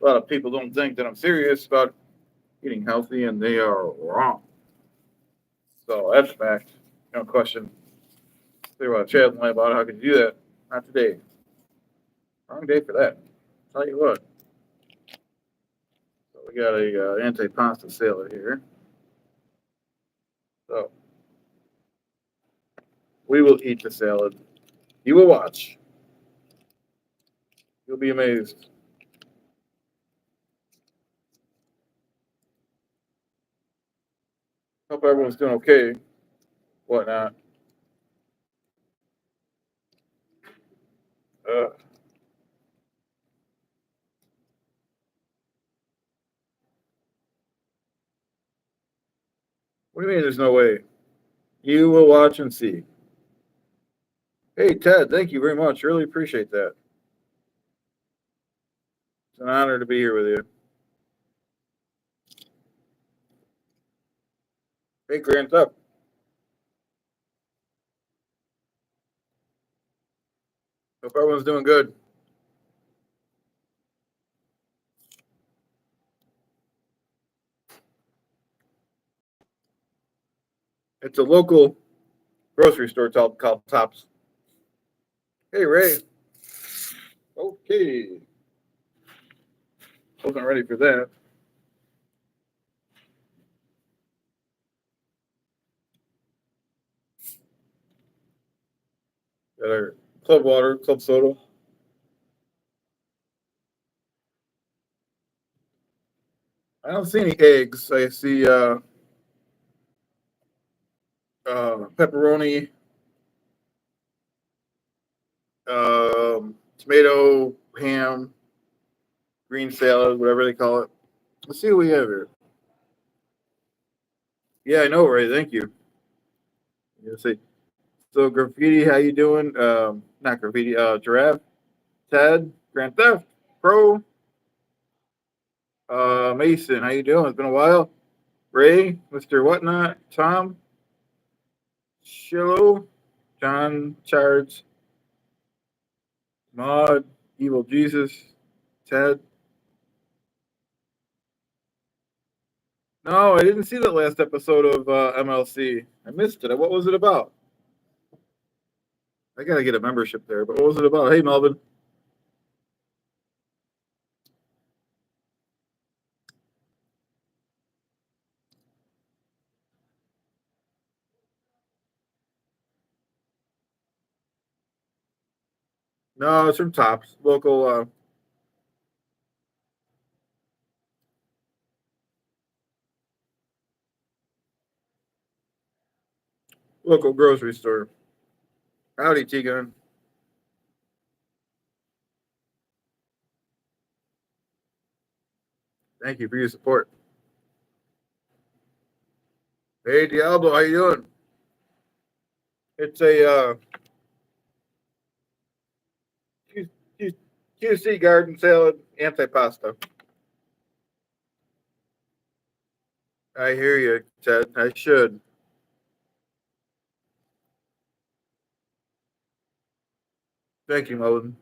A lot of people don't think that I'm serious about eating healthy, and they are wrong. So that's a fact. No question. Clearwater Chad and lie about it. How could you do that? Not today. Wrong day for that. Tell you what. So we got a anti-pasta salad here. So we will eat the salad. You will watch. You'll be amazed. Hope everyone's doing okay. Whatnot. Uh, what do you mean there's no way? You will watch and see. Hey, Ted, thank you very much. Really appreciate that. It's an honor to be here with you. Hey, Grant up. Hope everyone's doing good. It's a local grocery store called Tops. Hey, Ray. Okay. Wasn't ready for that. Got our club water, club soda. I don't see any eggs. I see pepperoni, tomato, ham, green salad, whatever they call it. Let's see what we have here. Yeah, I know, Ray. Thank you. Let's see. So, graffiti, how you doing? Not graffiti. Giraffe, Ted, Grand Theft, Pro, Mason, how you doing? It's been a while. Ray, Mr. Whatnot, Tom, Shillow, John, Charles, Maud, Evil Jesus, Ted. No, I didn't see that last episode of MLC. I missed it. What was it about? I gotta get a membership there. But what was it about? Hey, Melvin. No, it's from Tops, local grocery store. Howdy, T-Gun. Thank you for your support. Hey, Diablo, how you doing? It's a QC garden salad antipasta. I hear you, Ted. I should. Thank you, Melvin.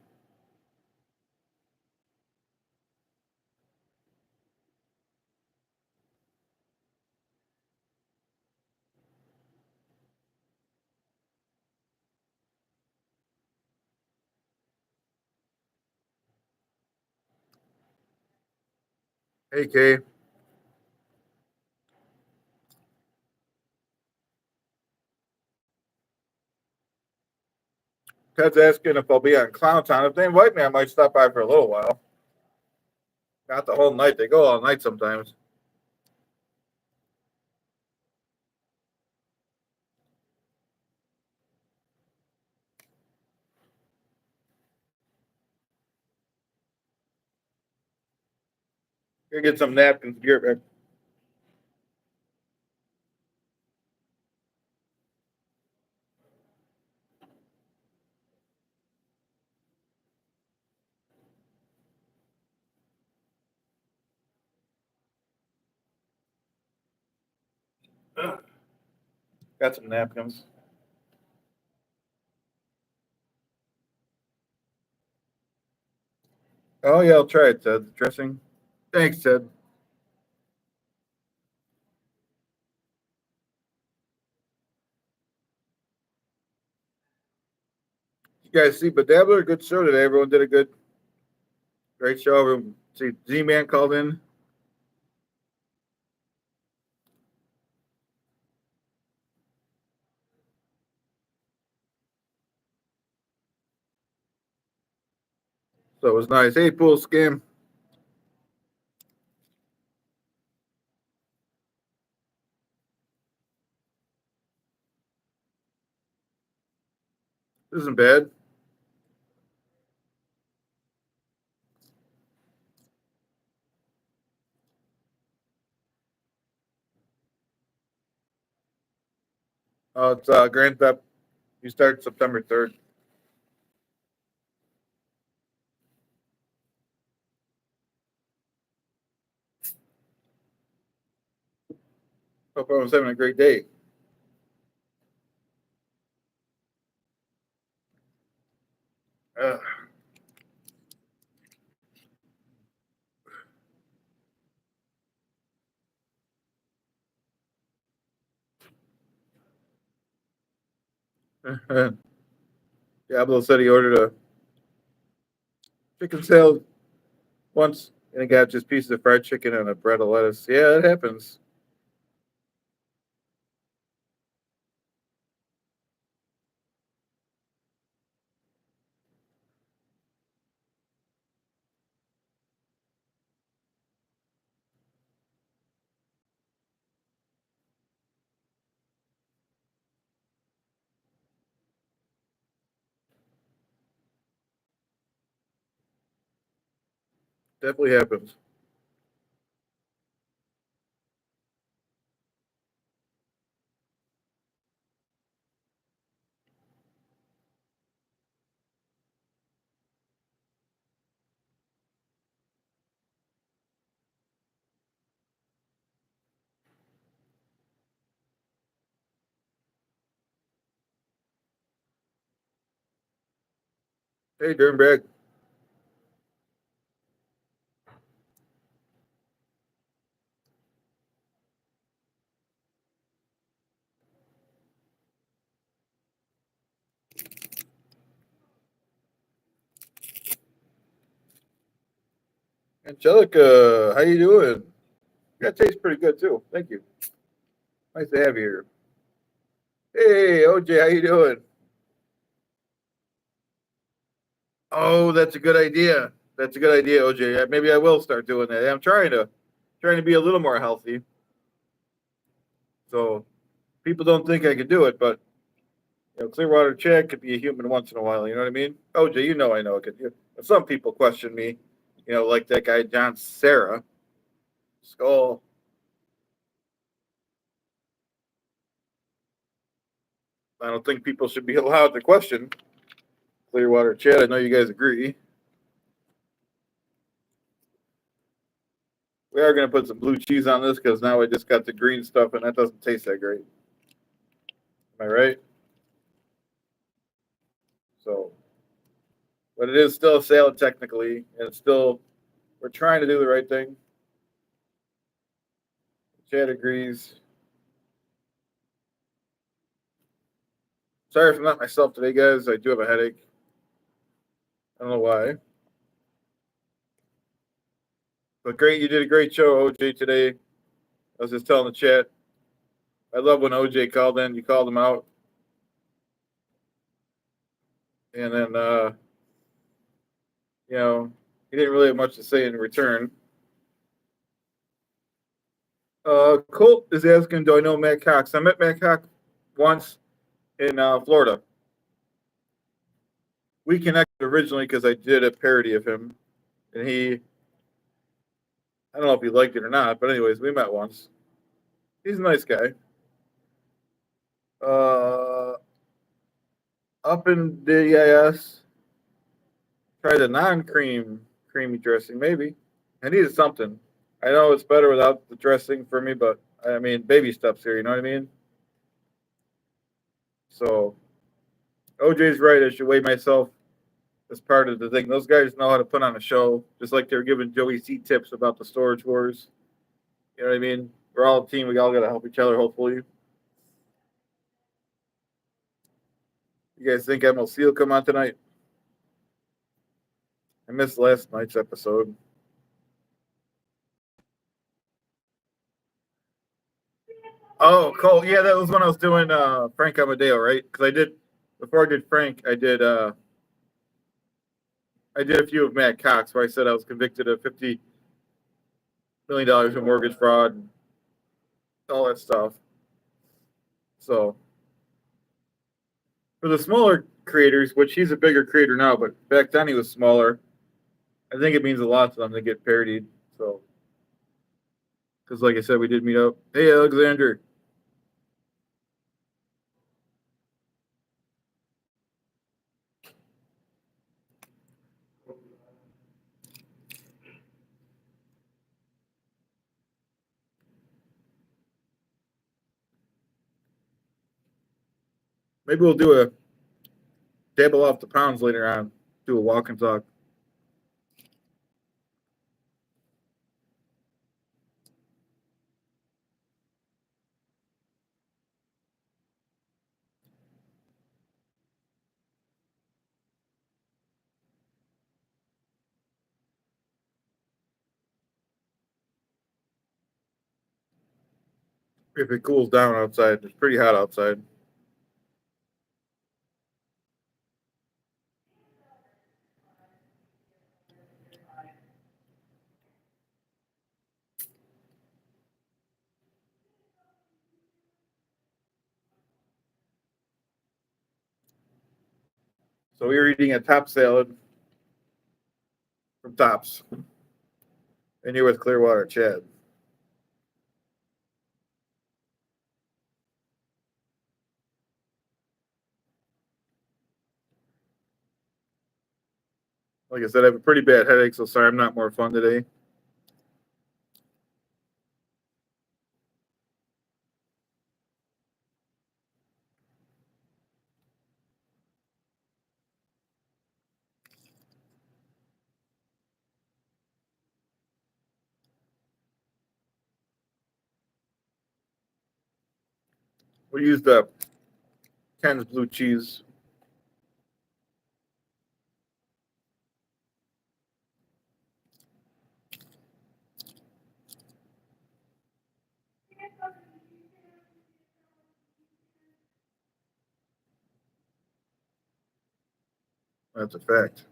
Hey, Kay. Ted's asking if I'll be on Clown Town. If they invite me, I might stop by for a little while. Not the whole night. They go all night sometimes. Gonna get some napkins. Gear back. Got some napkins. Oh yeah, I'll try it. Ted. Dressing. Thanks, Ted. You guys see, but Dabbler, a good show today. Everyone did a great show. Everyone, see, Z-Man called in. So it was nice. Hey, pool scam. This isn't bad. It's Grand Theft. You start September 3rd. Hope everyone's having a great day. Uh, Diablo said he ordered a chicken salad once and he got just pieces of fried chicken and a bread of lettuce. Yeah, it happens. Definitely happens. Hey, Dirnbag. Angelica, how you doing? That tastes pretty good too. Thank you. Nice to have you here. Hey, OJ, how you doing? Oh, that's a good idea. That's a good idea, OJ. Maybe I will start doing that. I'm trying to be a little more healthy. So people don't think I could do it, but Clearwater Chad could be a human once in a while. You know what I mean? OJ, I know it could. Some people question me, like that guy John Sarah Skull. I don't think people should be allowed to question Clearwater Chad. I know you guys agree. We are going to put some blue cheese on this because now I just got the green stuff and that doesn't taste that great. Am I right? So, but it is still a salad technically, and it's still we're trying to do the right thing. Chad agrees. Sorry if I'm not myself today, guys. I do have a headache. I don't know why. But great, you did a great show, OJ, today. I was just telling the chat. I love when OJ called in. You called him out. And then, he didn't really have much to say in return. Colt is asking, do I know Matt Cox? I met Matt Cox once in Florida. We connected originally because I did a parody of him. And I don't know if he liked it or not, but anyways, we met once. He's a nice guy. Up in DIS, try the creamy dressing, maybe. I needed something. I know it's better without the dressing for me, but I mean, baby steps here. You know what I mean? So OJ's right. I should weigh myself That's part of the thing. Those guys know how to put on a show, just like they're giving Joey C tips about the Storage Wars. You know what I mean? We're all a team. We all got to help each other, hopefully. You guys think MLC will come on tonight? I missed last night's episode. Oh, Cole. Yeah, that was when I was doing Frank Amadeo, right? Because I did before I did Frank, I did a few of Matt Cox, where I said I was convicted of $50 million in mortgage fraud and all that stuff. So for the smaller creators, which he's a bigger creator now, but back then he was smaller, I think it means a lot to them to get parodied. So, because like I said, we did meet up. Hey, Alexander. Maybe we'll do a Dabble off the pounds later on. Do a walk and talk. If it cools down outside, it's pretty hot outside. So we were eating a top salad from Tops, and you're with Clearwater Chad. Like I said, I have a pretty bad headache, so sorry I'm not more fun today. We used Ken's blue cheese. That's a fact.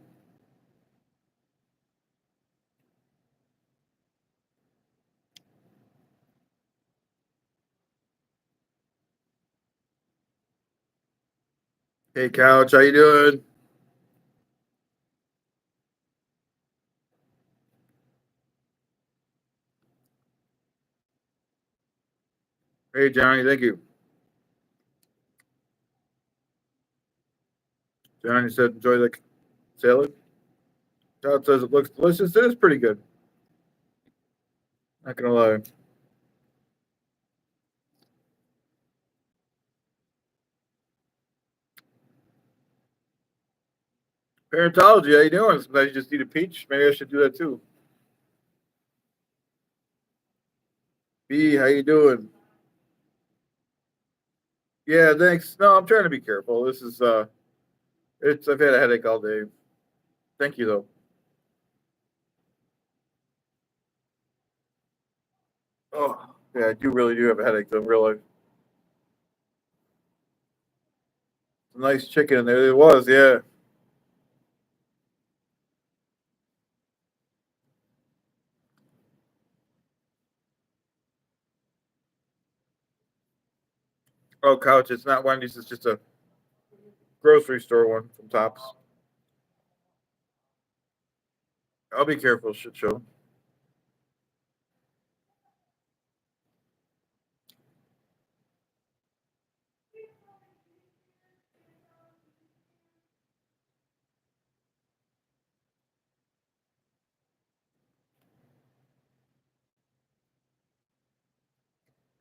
Hey, Couch, how you doing? Hey, Johnny, thank you. Johnny said, enjoy the salad. Couch says it looks delicious. It is pretty good. Not gonna lie. Parentology, how you doing? Sometimes you just eat a peach. Maybe I should do that too. B, how you doing? Yeah, thanks. No, I'm trying to be careful. This is I've had a headache all day. Thank you though. Oh, yeah, I do have a headache though, in real life. Nice chicken in there. It was, yeah. Oh, Couch, it's not Wendy's, it's just a grocery store one from Tops. I'll be careful, shit show.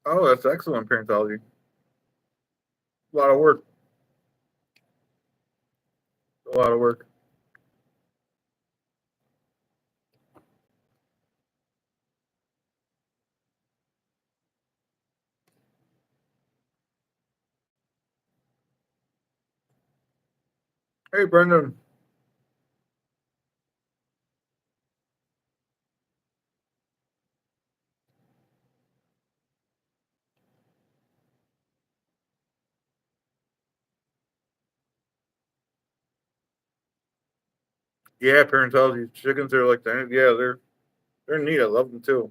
Oh, that's excellent parentology. A lot of work. A lot of work. Hey, Brendan. Yeah, parentology chickens are like that. Yeah, they're neat. I love them too.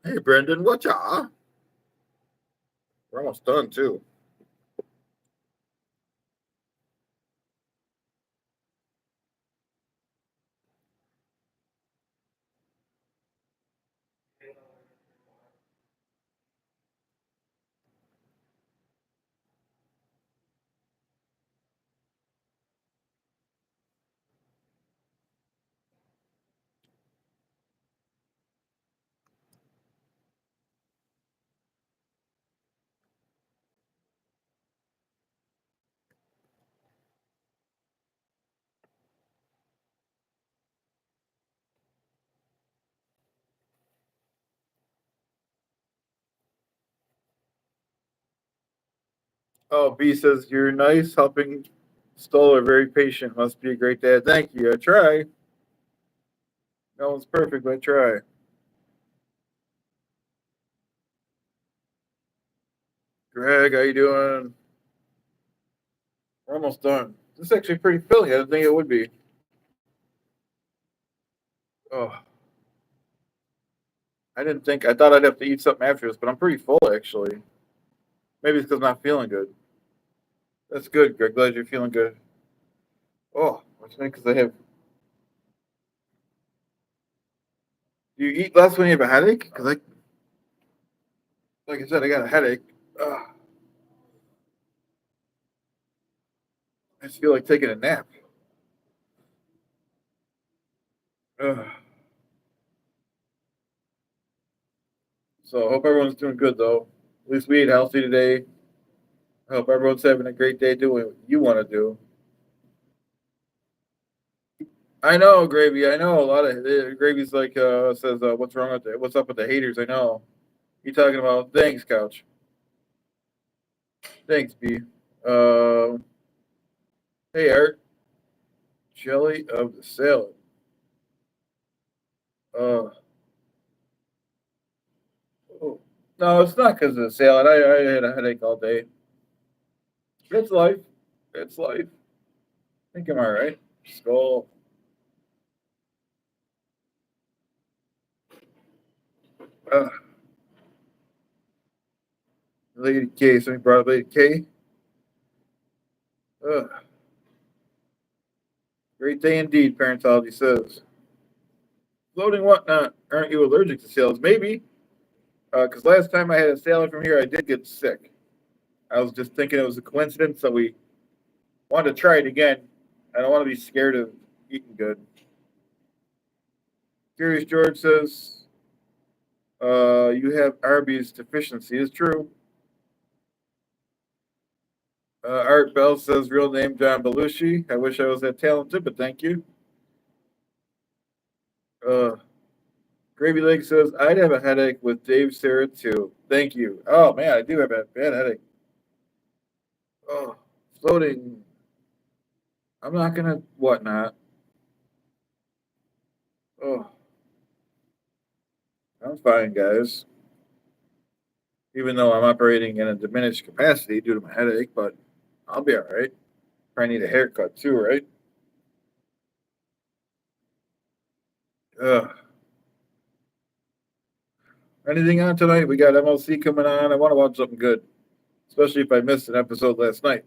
Hey, Brendan, whatcha? We're almost done too. Oh, B says you're nice, helping Stoller, very patient. Must be a great dad. Thank you. I try. No one's perfect, but I try. Greg, how you doing? We're almost done. This is actually pretty filling. I didn't think it would be. Oh, I didn't think. I thought I'd have to eat something after this, but I'm pretty full actually. Maybe it's because I'm not feeling good. That's good, Greg. Glad you're feeling good. Oh, what's me? Because I have. Do you eat less when you have a headache? Because like I said, I got a headache. Ugh, I just feel like taking a nap. Ugh. So I hope everyone's doing good though. At least we ate healthy today. I hope everyone's having a great day doing what you want to do. I know, Gravy. I know a lot of Gravy's like says, "What's wrong with it? What's up with the haters?" I know. You talking about? Thanks, Couch. Thanks, B. Uh, hey, Art. Jelly of the salad. Uh, oh. No, it's not because of the salad. I had a headache all day. It's life. It's life. I think I'm all right. Skull. Uh, Lady K. Somebody brought up Lady K. Uh, great day indeed, Parentology says. Floating whatnot. Aren't you allergic to salads? Maybe. Because last time I had a salad from here, I did get sick. I was just thinking it was a coincidence, so we wanted to try it again. I don't want to be scared of eating good. Curious George says, you have Arby's deficiency. It's true. Art Bell says, real name John Belushi. I wish I was that talented, but thank you. Uh, Gravy Lake says, I'd have a headache with Dave Sarah too. Thank you. Oh, man, I do have a bad headache. Oh, floating. I'm not going to whatnot. Oh, I'm fine, guys. Even though I'm operating in a diminished capacity due to my headache, but I'll be all right. Probably need a haircut too, right? Ugh. Anything on tonight? We got MLC coming on. I want to watch something good, especially if I missed an episode last night.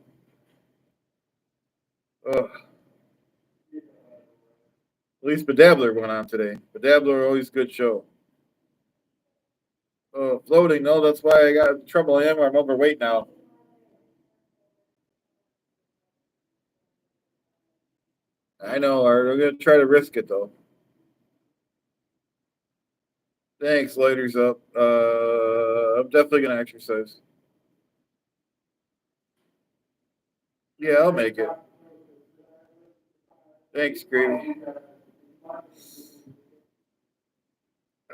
Ugh. At least Bedabbler went on today. Bedabbler always good show. Floating, no, that's why I got in trouble. I'm overweight now. I know, Art. I'm gonna try to risk it though. Thanks, lighters up. I'm definitely gonna exercise. Yeah, I'll make it. Thanks, Grady.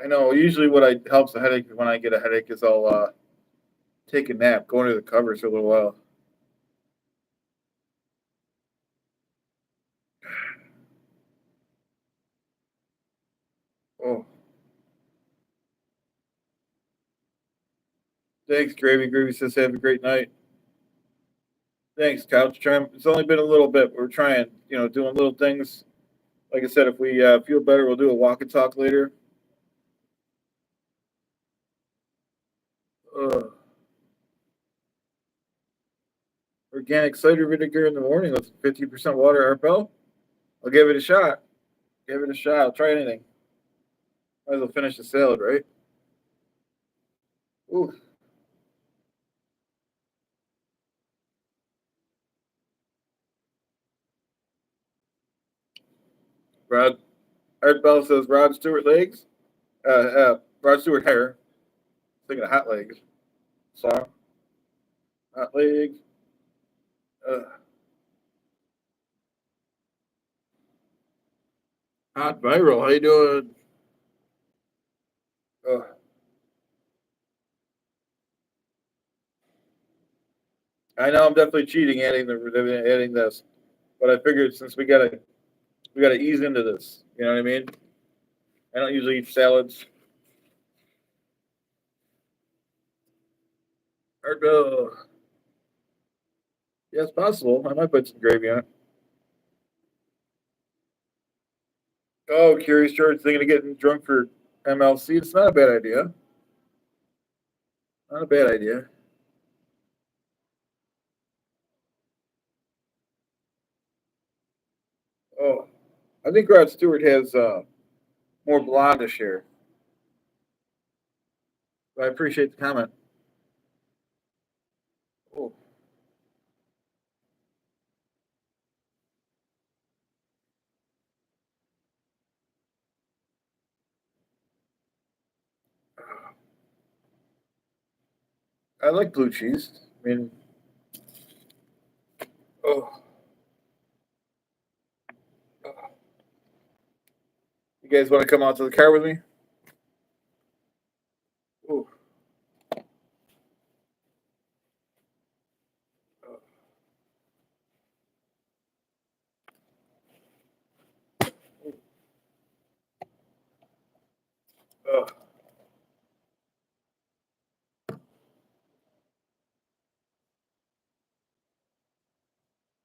I know. Usually, helps the headache when I get a headache is I'll take a nap, go under the covers for a little while. Oh, thanks, Gravy. Gravy says have a great night. Thanks, Couch. Trying. It's only been a little bit. We're trying, doing little things. Like I said, if we feel better, we'll do a walk and talk later. Uh, Organic cider vinegar in the morning with 50% water, Arpel. I'll give it a shot. Give it a shot. I'll try anything. Might as well finish the salad, right? Ooh, Rod. Art Bell says Rod Stewart legs. Rod Stewart hair. Thinking of hot legs. Song. Hot legs. Uh, Hot viral. How you doing? Uh, I know I'm definitely cheating adding this, but I figured since we gotta ease into this. You know what I mean? I don't usually eat salads. Art Bell. Yeah, it's possible. I might put some gravy on it. Oh, Curious George thinking of getting drunk for MLC. It's not a bad idea. Not a bad idea. Oh, I think Rod Stewart has more blondish hair. But I appreciate the comment. Oh, I like blue cheese. I mean, oh, you guys want to come out to the car with me? Oh, oh.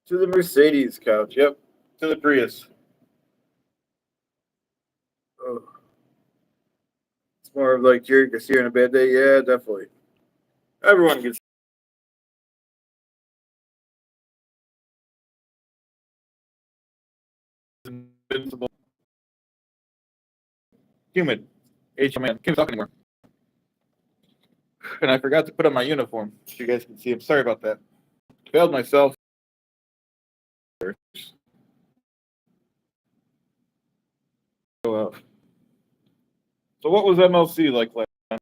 To the Mercedes couch. Yep. To the Prius. Oh, it's more of like Jerry Garcia on a bad day. Yeah, definitely. Everyone gets invincible. Humid. Man. Can't talk anymore. And I forgot to put on my uniform. So you guys can see. I'm sorry about that. Failed myself. So, so what was MLC like last time?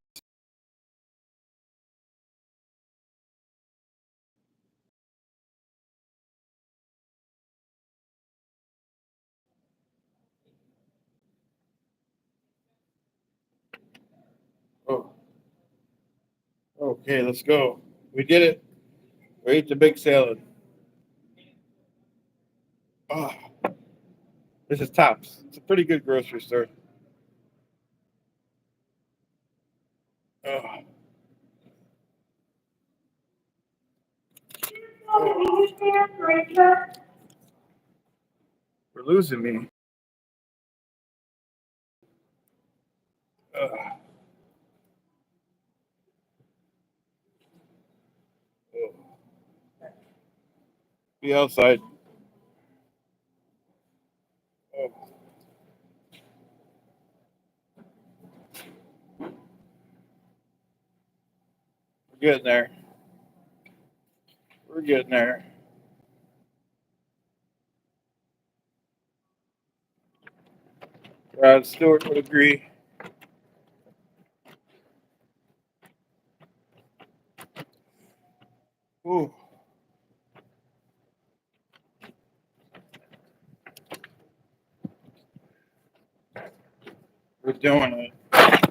Oh, okay, let's go. We did it. We ate the big salad. Oh, this is Tops. It's a pretty good grocery store. Oh, we're losing me. Oh, oh. Be outside. Oh, we're getting there. We're getting there. Rod Stewart would agree. Ooh. We're doing it. I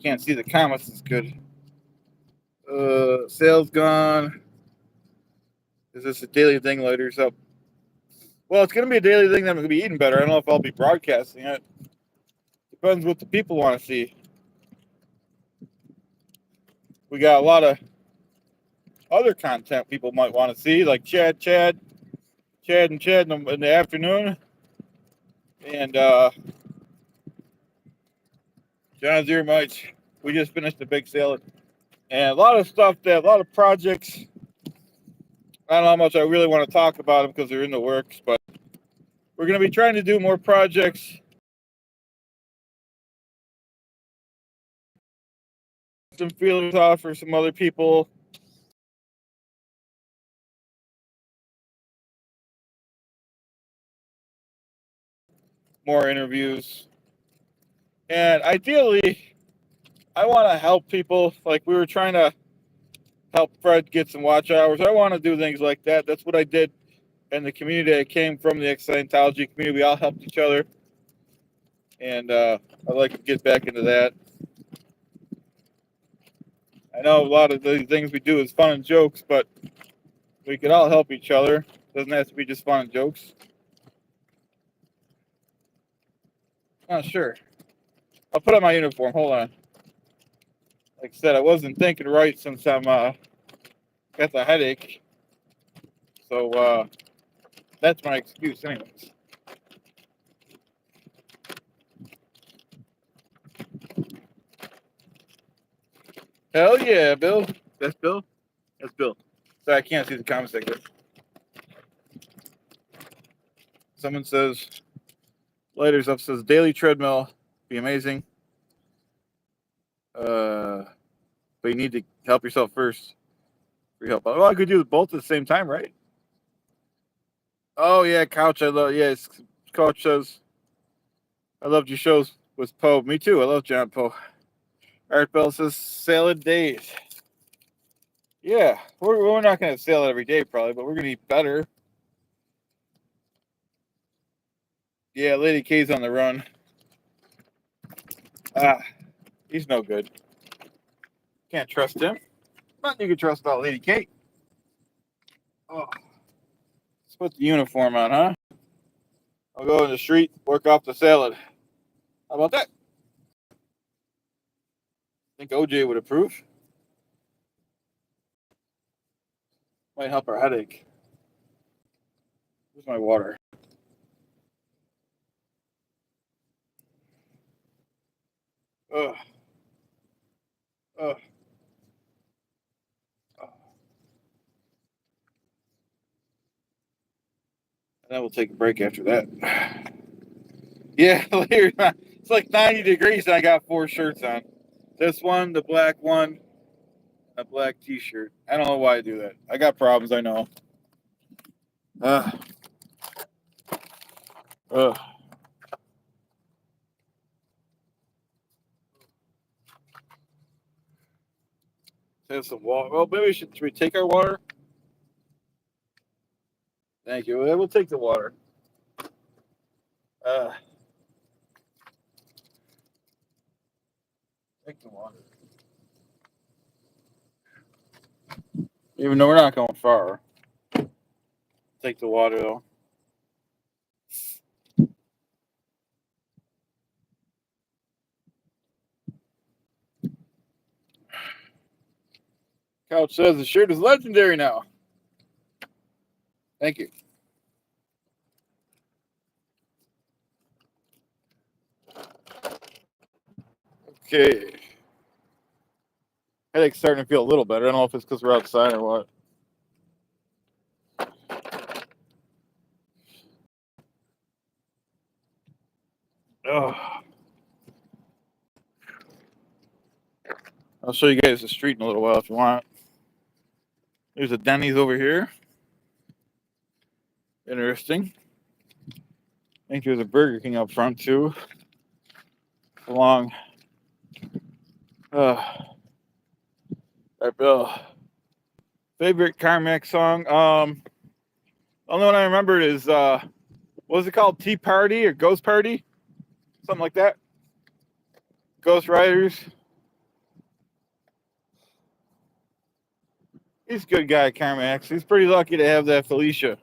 can't see the comments as good. Sales gone. Is this a daily thing? Lighters up. Well, it's going to be a daily thing that I'm going to be eating better. I don't know if I'll be broadcasting it. Depends what the people want to see. We got a lot of other content people might want to see, like Chad in the afternoon. And John Zero Mites. We just finished the big sale. And a lot of stuff, a lot of projects. I don't know how much I really want to talk about them because they're in the works, but we're going to be trying to do more projects. Some feelers off for some other people. More interviews. And ideally, I want to help people. Like we were trying to help Fred get some watch hours. I want to do things like that. That's what I did in the community. I came from the Scientology community. We all helped each other. And I'd like to get back into that. I know a lot of the things we do is fun and jokes, but we could all help each other. Doesn't have to be just fun and jokes. Not sure. I'll put on my uniform. Hold on. Like I said, I wasn't thinking right since I'm got the headache. So that's my excuse anyways. Hell yeah, Bill. That's Bill? That's Bill. Sorry, I can't see the comment section. Someone says, Lighters up says, daily treadmill. Be amazing. But you need to help yourself first. Free help. Well, I could do both at the same time, right? Oh, yeah, Couch. I love, yes. Couch says, I loved your shows with Poe. Me too. I love John Poe. Art Bell says, salad days. Yeah, we're not going to sell it every day probably, but we're going to eat better. Yeah, Lady K's on the run. He's no good. Can't trust him. Nothing you can trust about Lady K. Oh, let's put the uniform on, huh? I'll go in the street, work off the salad. How about that? I think OJ would approve. Might help our headache. Where's my water? Ugh. Ugh. And then we'll take a break after that. Yeah, it's like 90 degrees and I got 4 shirts on. This one, the black one, a black t-shirt. I don't know why I do that. I got problems, I know. Ugh. Have some water. Well, maybe should we take our water? Thank you. We'll take the water. Take the water. Even though we're not going far. Take the water though. Couch says the shirt is legendary now. Thank you. Okay. Headache's starting to feel a little better. I don't know if it's because we're outside or what. Oh. I'll show you guys the street in a little while if you want. There's a Denny's over here. Interesting. I think there's a Burger King up front too. along. All right, Bill. Favorite Carmack song? Only one I remember is what was it called? Tea Party or Ghost Party? Something like that. Ghost Riders. He's a good guy, Carmax. He's pretty lucky to have that Felicia.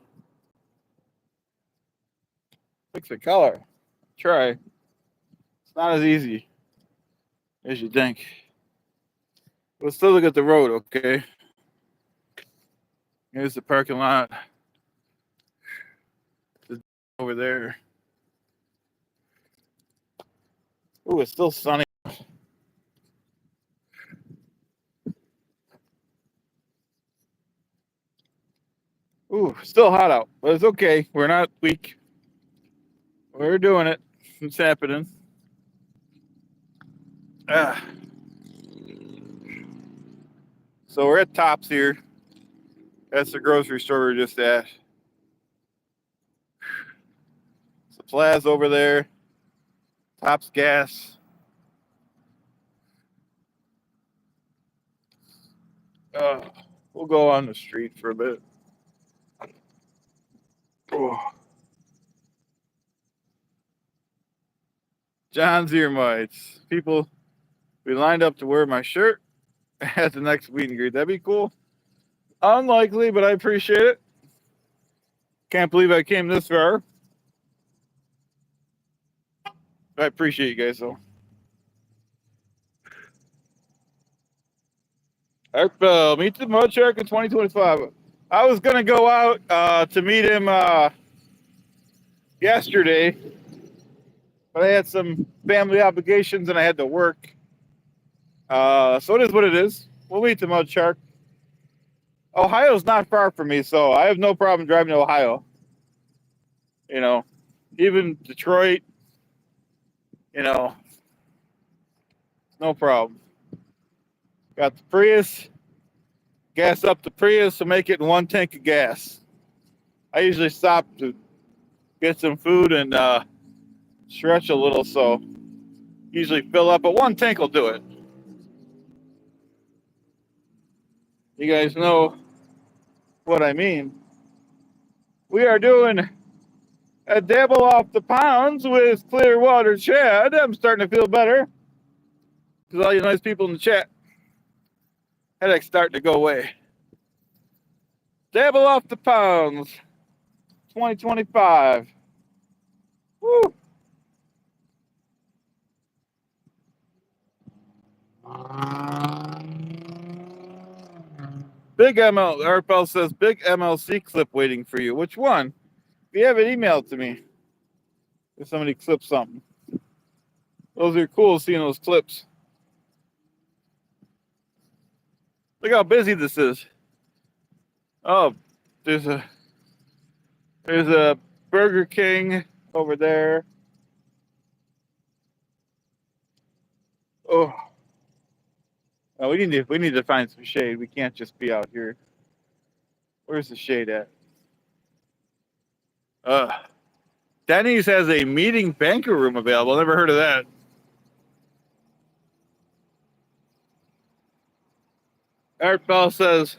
Fix the color. Try. It's not as easy as you think. Let's still look at the road, okay? Here's the parking lot. It's over there. Ooh, it's still sunny. Ooh, still hot out, but it's okay. We're not weak. We're doing it. It's happening. Ah. So we're at Tops here. That's the grocery store we're just at. The Plaza over there. Tops Gas. We'll go on the street for a bit. Oh. John's Earmites. People, we lined up to wear my shirt at the next meet and greet. That'd be cool. Unlikely, but I appreciate it. Can't believe I came this far. I appreciate you guys, though. Meet the Mud Shark in 2025. I was going to go out to meet him yesterday, but I had some family obligations and I had to work. So it is what it is. We'll meet the Mud Shark. Ohio's not far from me, so I have no problem driving to Ohio. You know, even Detroit, you know, no problem. Got the Prius. Gas up the Prius to make it in one tank of gas. I usually stop to get some food and stretch a little, so usually fill up, but one tank will do it. You guys know what I mean. We are doing a Dabble off the pounds with Clearwater Chad. I'm starting to feel better because all you nice people in the chat, headache's starting to go away. Dabble off the pounds 2025. Woo! Big ML, Arpel says, big MLC clip waiting for you. Which one? If you have it, emailed to me. If somebody clips something. Those are cool, seeing those clips. Look how busy this is. Oh, there's a Burger King over there. Oh, we need to find some shade. We can't just be out here. Where's the shade at? Denny's has a meeting banquet room available. Never heard of that. Art Bell says,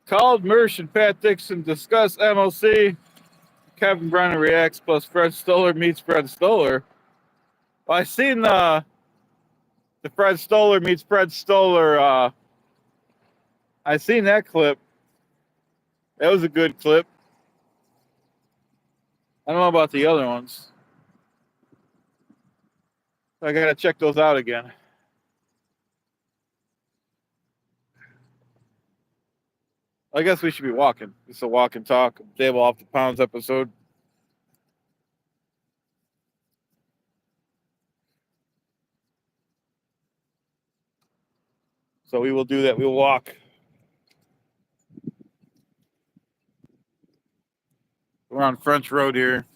called Mersch and Pat Dixon, discuss MLC. Kevin Brennan reacts plus Fred Stoller meets Fred Stoller. Well, I seen the Fred Stoller meets Fred Stoller. I seen that clip. That was a good clip. I don't know about the other ones. I gotta check those out again. I guess we should be walking. It's a walk and talk, Dabble off the pounds episode. So we will do that. We'll walk. We're on French Road here.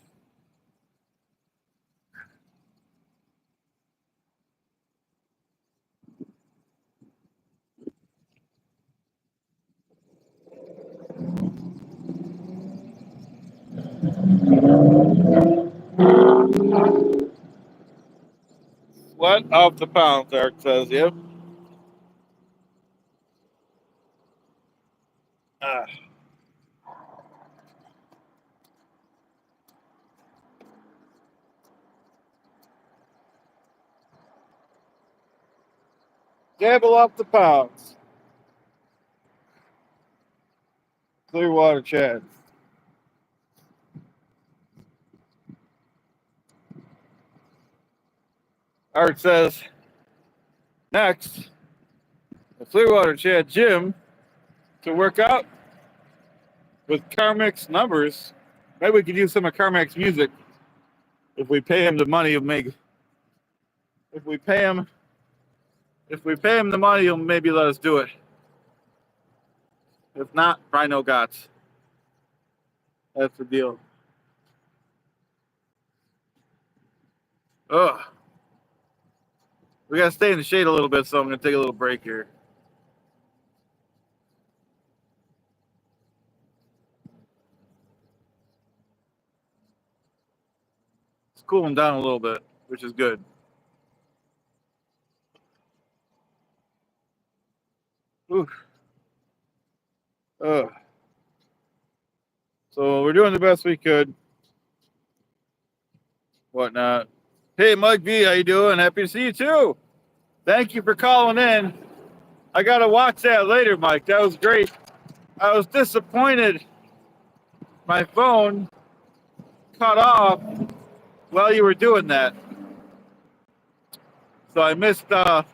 What? Off the pound, Eric says. Yep. Ah. Dabble off the pounds. Clearwater Chad. Art says, next, the Clearwater Chad gym to work out with Carmack's numbers. Maybe we could use some of Carmack's music if we pay him the money. He'll make. If we pay him the money, he'll maybe let us do it. If not, probably no gots. That's the deal. Ugh. We gotta stay in the shade a little bit, so I'm gonna take a little break here. It's cooling down a little bit, which is good. Ooh. Ugh. So we're doing the best we could. Whatnot. Hey, Mike B, how you doing? Happy to see you too. Thank you for calling in. I gotta watch that later, Mike. That was great. I was disappointed. My phone cut off while you were doing that, so I missed. I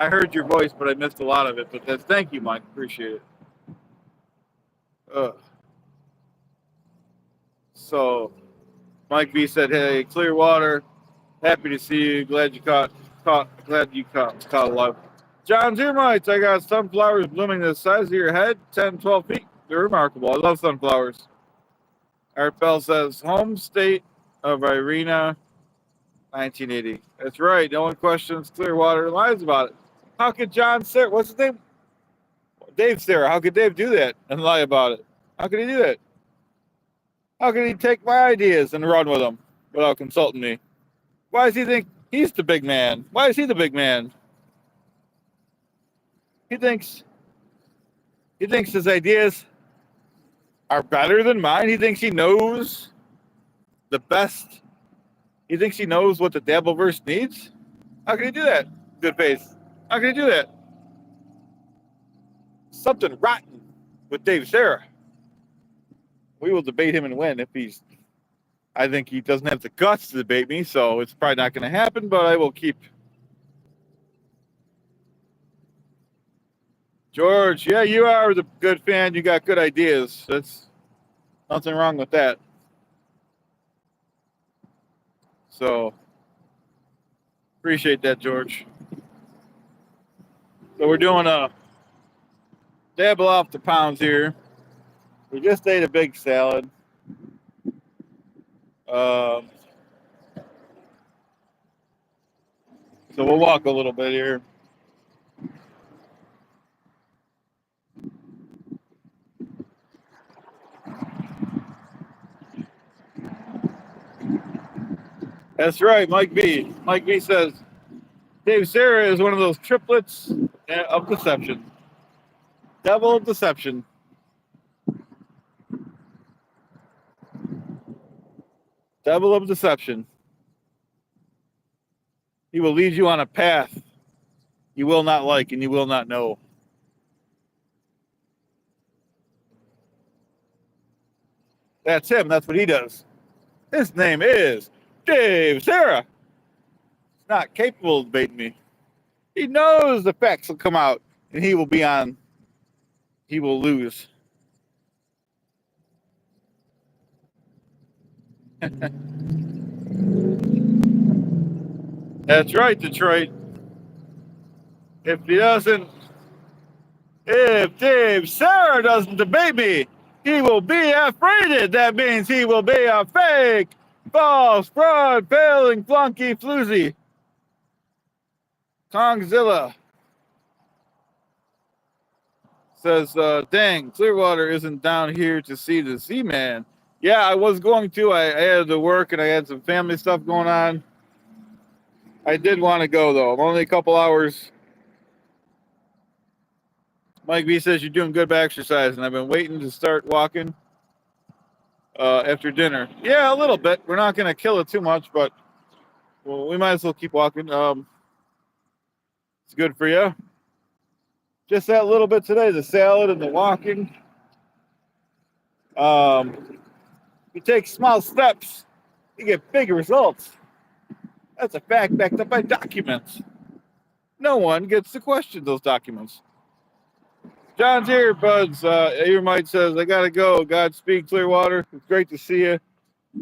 heard your voice, but I missed a lot of it. But that's thank you, Mike. Appreciate it. So, Mike B said, "Hey, Clearwater, happy to see you. Glad you caught alive." John Zoomites, I got sunflowers blooming the size of your head, 10, 12 feet. They're remarkable. I love sunflowers. Art Bell says, home state of Irina, 1980. That's right. No one questions Clearwater and lies about it. How could John Sarah, what's his name? Dave Sarah. How could Dave do that and lie about it? How could he do that? How could he take my ideas and run with them without consulting me? Why does he think he's the big man? Why is he the big man? He thinks his ideas are better than mine. He thinks he knows the best. He thinks he knows what the Dabbleverse needs. How can he do that? Good faith. How can he do that? Something rotten with Dave Sarah. We will debate him and win if he's. I think he doesn't have the guts to debate me, so it's probably not going to happen. But I will keep. George, yeah, you are the good fan. You got good ideas. That's nothing wrong with that. So appreciate that, George. So we're doing a dabble off the pounds here. We just ate a big salad. So we'll walk a little bit here. That's right, Mike B. Mike B says, Dave Sarah is one of those triplets of deception. Devil of deception. Devil of deception. He will lead you on a path you will not like and you will not know. That's him. That's what he does. His name is Dave Sarah. He's not capable of debating me. He knows the facts will come out and he will be on. He will lose. That's right, Detroit. If Dave Sarah doesn't debate me, he will be afraid. That means he will be a fake, false, fraud, failing, flunky, floozy. Kongzilla says, dang, Clearwater isn't down here to see the Z-Man. Yeah, I was going to. I had to work and I had some family stuff going on. I did want to go, though. I'm only a couple hours. Mike B says you're doing good by exercise, and I've been waiting to start walking after dinner. Yeah, a little bit. We're not going to kill it too much, but well, we might as well keep walking. It's good for you. Just that little bit today, the salad and the walking. You take small steps, you get big results. That's a fact backed up by documents. No one gets to question those documents. John's earbuds. Earmite says, I got to go. Godspeed, Clearwater. It's great to see you.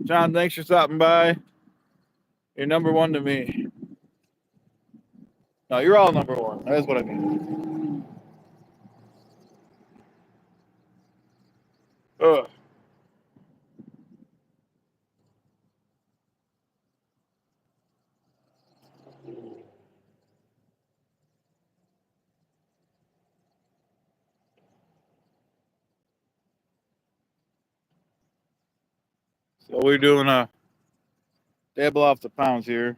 John, thanks for stopping by. You're number one to me. No, you're all number one. That's what I mean. Ugh. So we're doing a dabble off the pounds here.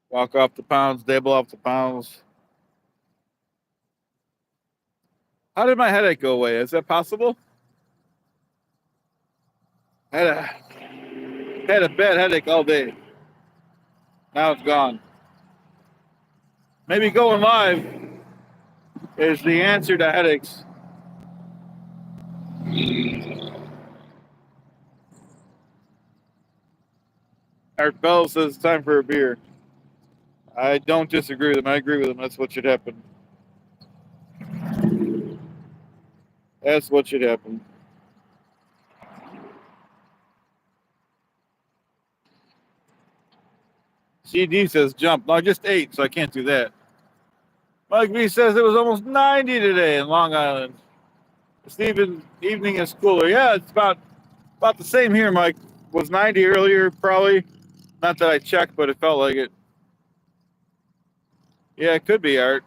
Walk off the pounds, dabble off the pounds. How did my headache go away? Is that possible? I had a bad headache all day. Now it's gone. Maybe going live is the answer to headaches. Art Bell says it's time for a beer. I don't disagree with him. I agree with him. That's what should happen. That's what should happen. CD says jump. No, I just ate, so I can't do that. Mike B says it was almost 90 today in Long Island. Stephen, evening is cooler. Yeah, it's about the same here, Mike. Was 90 earlier, probably. Not that I checked, but it felt like it. Yeah, it could be, Art.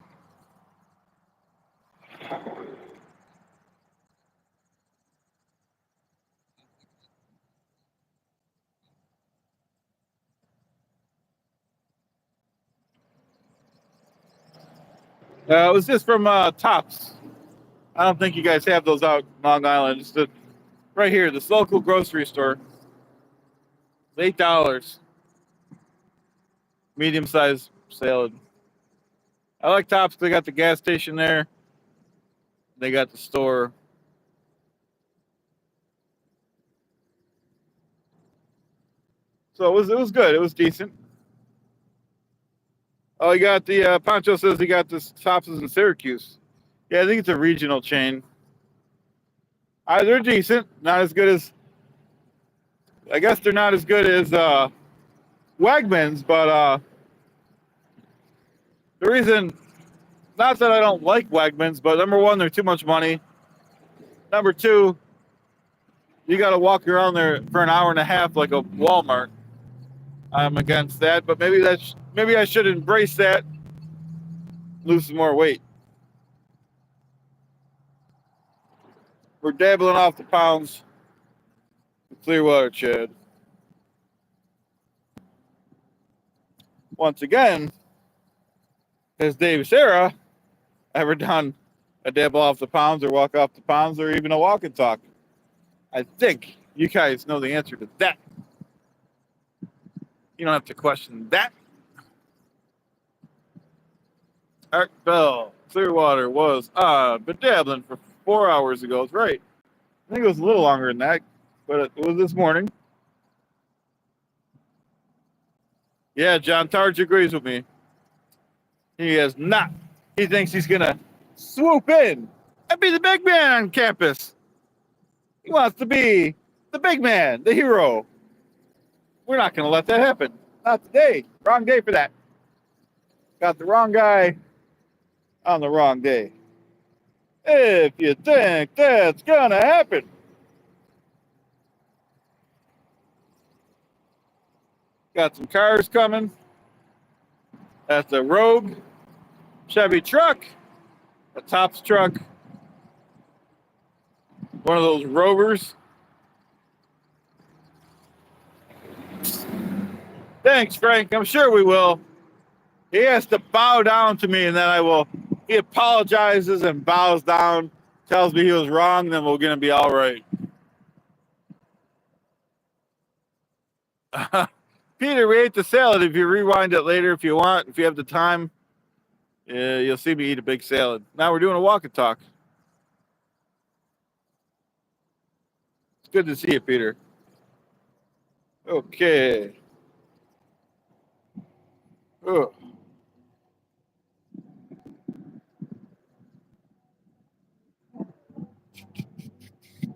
It was just from Tops. I don't think you guys have those out in Long Island. It's right here, this local grocery store. $8. Medium-sized salad. I like Tops. They got the gas station there. They got the store. So it was good. It was decent. Oh, he got the Pancho says he got this Tops in Syracuse. Yeah, I think it's a regional chain. They're decent. Not as good as. I guess they're not as good as Wegmans, but the reason, not that I don't like Wegmans, but number one, they're too much money. Number two, you got to walk around there for an hour and a half like a Walmart. I'm against that, but maybe I should embrace that, lose some more weight. We're dabbling off the pounds. Clearwater Chad. Once again, has Dave Sarah ever done a dabble off the pounds or walk off the pounds or even a walk and talk? I think you guys know the answer to that. You don't have to question that. Art Bell, Clearwater was been dabbling for 4 hours ago. That's right. I think it was a little longer than that, but it was this morning. Yeah, John Targe agrees with me. He has not. He thinks he's going to swoop in and be the big man on campus. He wants to be the big man, the hero. We're not going to let that happen. Not today. Wrong day for that. Got the wrong guy on the wrong day. If you think that's going to happen. Got some cars coming. That's a Rogue Chevy truck, a Tops truck, one of those Rovers. Thanks, Frank. I'm sure we will. He has to bow down to me, and then I will. He apologizes and bows down, tells me he was wrong, then we're going to be all right. Peter, we ate the salad. If you rewind it later, if you want, if you have the time, you'll see me eat a big salad. Now we're doing a walk and talk. It's good to see you, Peter. Okay. Ugh.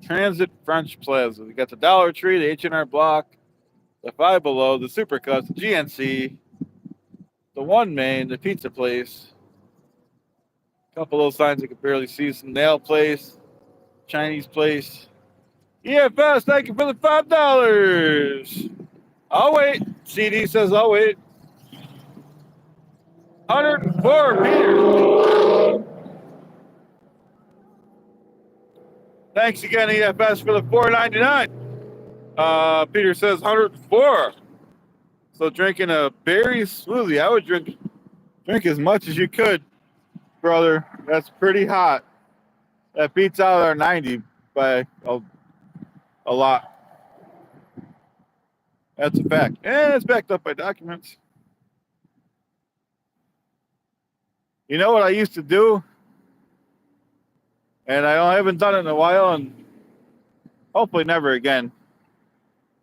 Transit French Plaza. We got the Dollar Tree, the H&R Block, the Five Below, the Supercuts, the GNC, the One Main, the pizza place. A couple of those signs I could barely see. Some nail place, Chinese place. EFS, thank you for the $5. I'll wait. CD says I'll wait. 104, Peter. Thanks again, EFS, for the $4.99. Peter says 104. So drinking a berry smoothie, I would drink as much as you could, brother. That's pretty hot. That beats out our 90 by a lot. That's a fact. And it's backed up by documents. You know what I used to do? And I haven't done it in a while, and hopefully never again.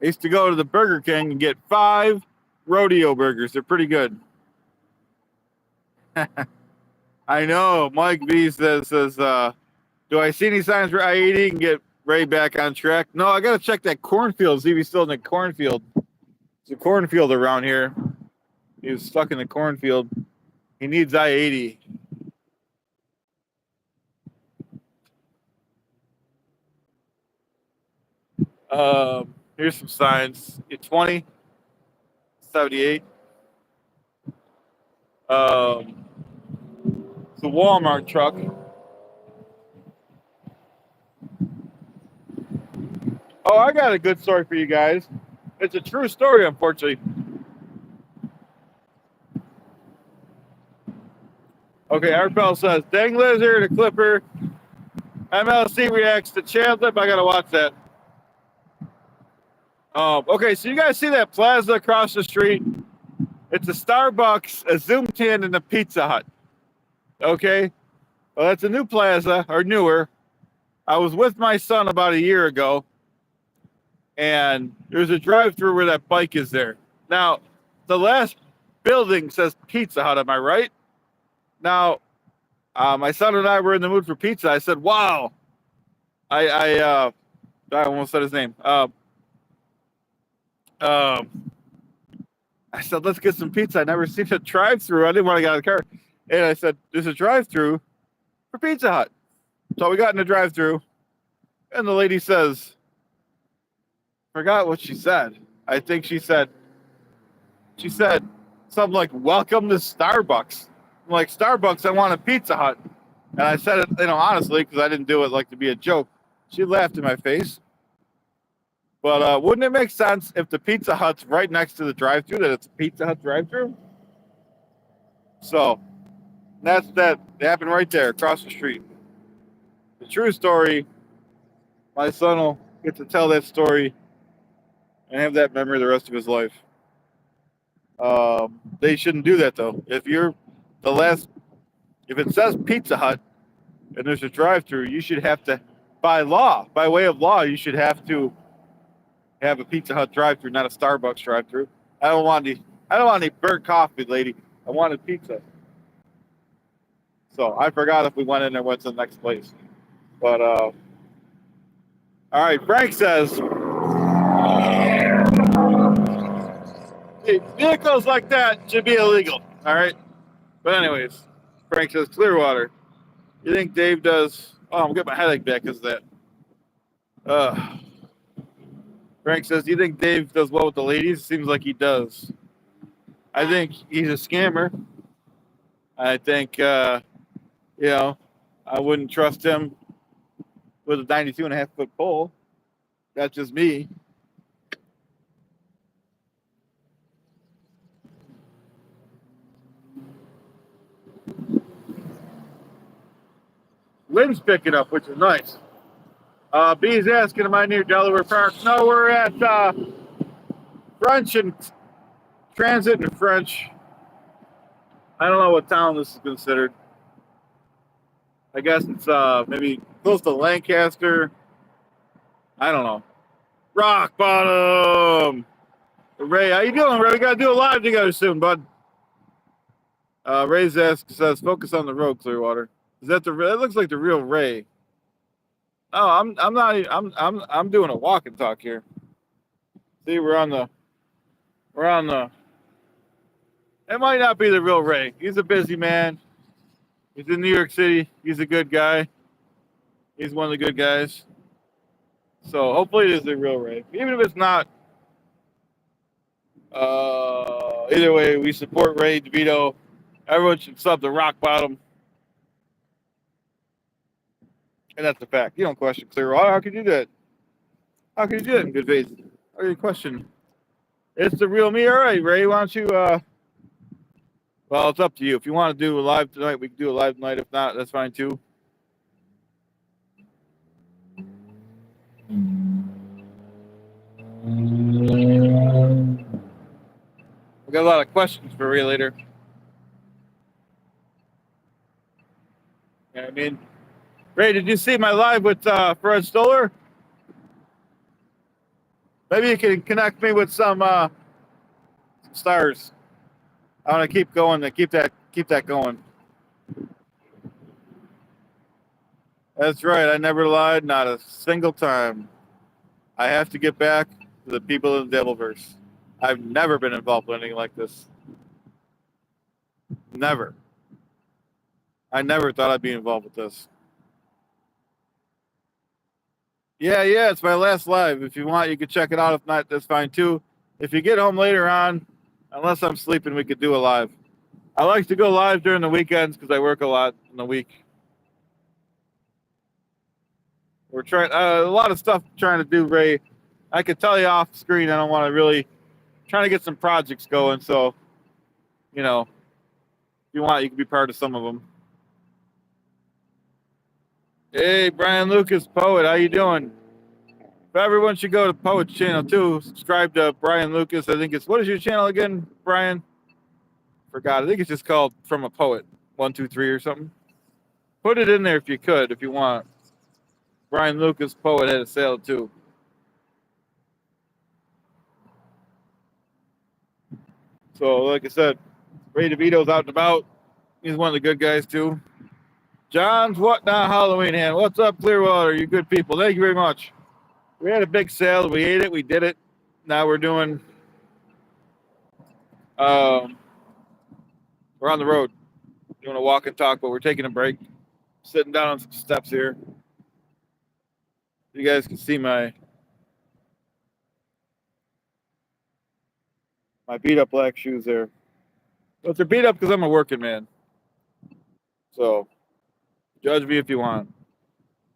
I used to go to the Burger King and get 5 rodeo burgers. They're pretty good. I know. Mike V says, do I see any signs for I-80 and get Ray back on track? No, I got to check that cornfield, see if he's still in the cornfield. There's a cornfield around here. He was stuck in the cornfield. He needs I-80. Here's some signs. Get 20, 78. It's a Walmart truck. Oh, I got a good story for you guys. It's a true story, unfortunately. Okay, Arbel says, dang lizard, a clipper. MLC reacts to Chad Lip. I got to watch that. Okay, so you guys see that plaza across the street? It's a Starbucks, a Zoom Tin, and a Pizza Hut. Okay? Well, that's a new plaza, or newer. I was with my son about a year ago, and there's a drive-through where that bike is there. Now, the last building says Pizza Hut, am I right? Now, my son and I were in the mood for pizza. I said, wow. I almost said his name. I said, let's get some pizza. I never seen a drive-through. I didn't want to get out of the car. And I said, there's a drive-through for Pizza Hut. So we got in the drive-through, and the lady says, forgot what she said. I think she said something like, welcome to Starbucks. I'm like, Starbucks, I want a Pizza Hut. And I said it, honestly, because I didn't do it like to be a joke. She laughed in my face. But wouldn't it make sense if the Pizza Hut's right next to the drive-thru that it's a Pizza Hut drive-thru? So that happened right there across the street. The true story. My son will get to tell that story and have that memory the rest of his life. They shouldn't do that though. If it says Pizza Hut and there's a drive-thru, you should have to, by way of law, you should have to have a Pizza Hut drive-thru, not a Starbucks drive-thru. I don't want any burnt coffee, lady. I wanted pizza. So I forgot if we went in or went to the next place. But all right, Frank says, hey, vehicles like that should be illegal. All right. But anyways, Frank says Clearwater. You think Dave does? Oh, I'm getting my headache back because of that. Frank says, do you think Dave does well with the ladies? Seems like he does. I think he's a scammer. I think, I wouldn't trust him with a 92.5-foot pole. That's just me. Wind's picking up, which is nice. B's asking, am I near Delaware Park? No, we're at French and Transit and French. I don't know what town this is considered. I guess it's maybe close to Lancaster. I don't know. Rock bottom. Ray, how you doing, Ray? We gotta do a live together soon, bud. Ray says, focus on the road, Clearwater. Is that the? That looks like the real Ray. Oh, I'm not. I'm doing a walk and talk here. See, we're on the. It might not be the real Ray. He's a busy man. He's in New York City. He's a good guy. He's one of the good guys. So hopefully it is the real Ray. Even if it's not. Either way, we support Ray DeVito. Everyone should sub to Rock Bottom. And that's the fact. You don't question Clearwater. How can you do that? How can you do that in good faith? How can you question? It's the real me. All right, Ray, why don't you, well, it's up to you. If you want to do a live tonight, we can do a live tonight. If not, that's fine too. We got a lot of questions for Ray later. You know what I mean? Ray, did you see my live with Fred Stoller? Maybe you can connect me with some stars. I want to keep going. To keep that going. That's right. I never lied, not a single time. I have to get back to the people in the Dabbleverse. I've never been involved in anything like this. Never. I never thought I'd be involved with this. Yeah, it's my last live. If you want, you can check it out. If not, that's fine too. If you get home later on, unless I'm sleeping, we could do a live. I like to go live during the weekends because I work a lot in the week. We're trying a lot of stuff trying to do, Ray. I could tell you off screen. I don't want to really trying to get some projects going. So, you know, if you want, you can be part of some of them. Hey, Brian Lucas, Poet, how you doing? If everyone should go to Poet's channel too. Subscribe to Brian Lucas. I think it's, what is your channel again, Brian? Forgot. I think it's just called From a Poet 123 or something. Put it in there if you could, if you want. Brian Lucas, Poet, had a sale too. So, like I said, Ray DeVito's out and about. He's one of the good guys too. John's Whatnot Halloween Hand. What's up, Clearwater? You good people. Thank you very much. We had a big sale. We ate it. We did it. Now we're doing. We're on the road, doing a walk and talk, but we're taking a break. Sitting down on some steps here. You guys can see my beat up black shoes there. But they're beat up because I'm a working man. So judge me if you want.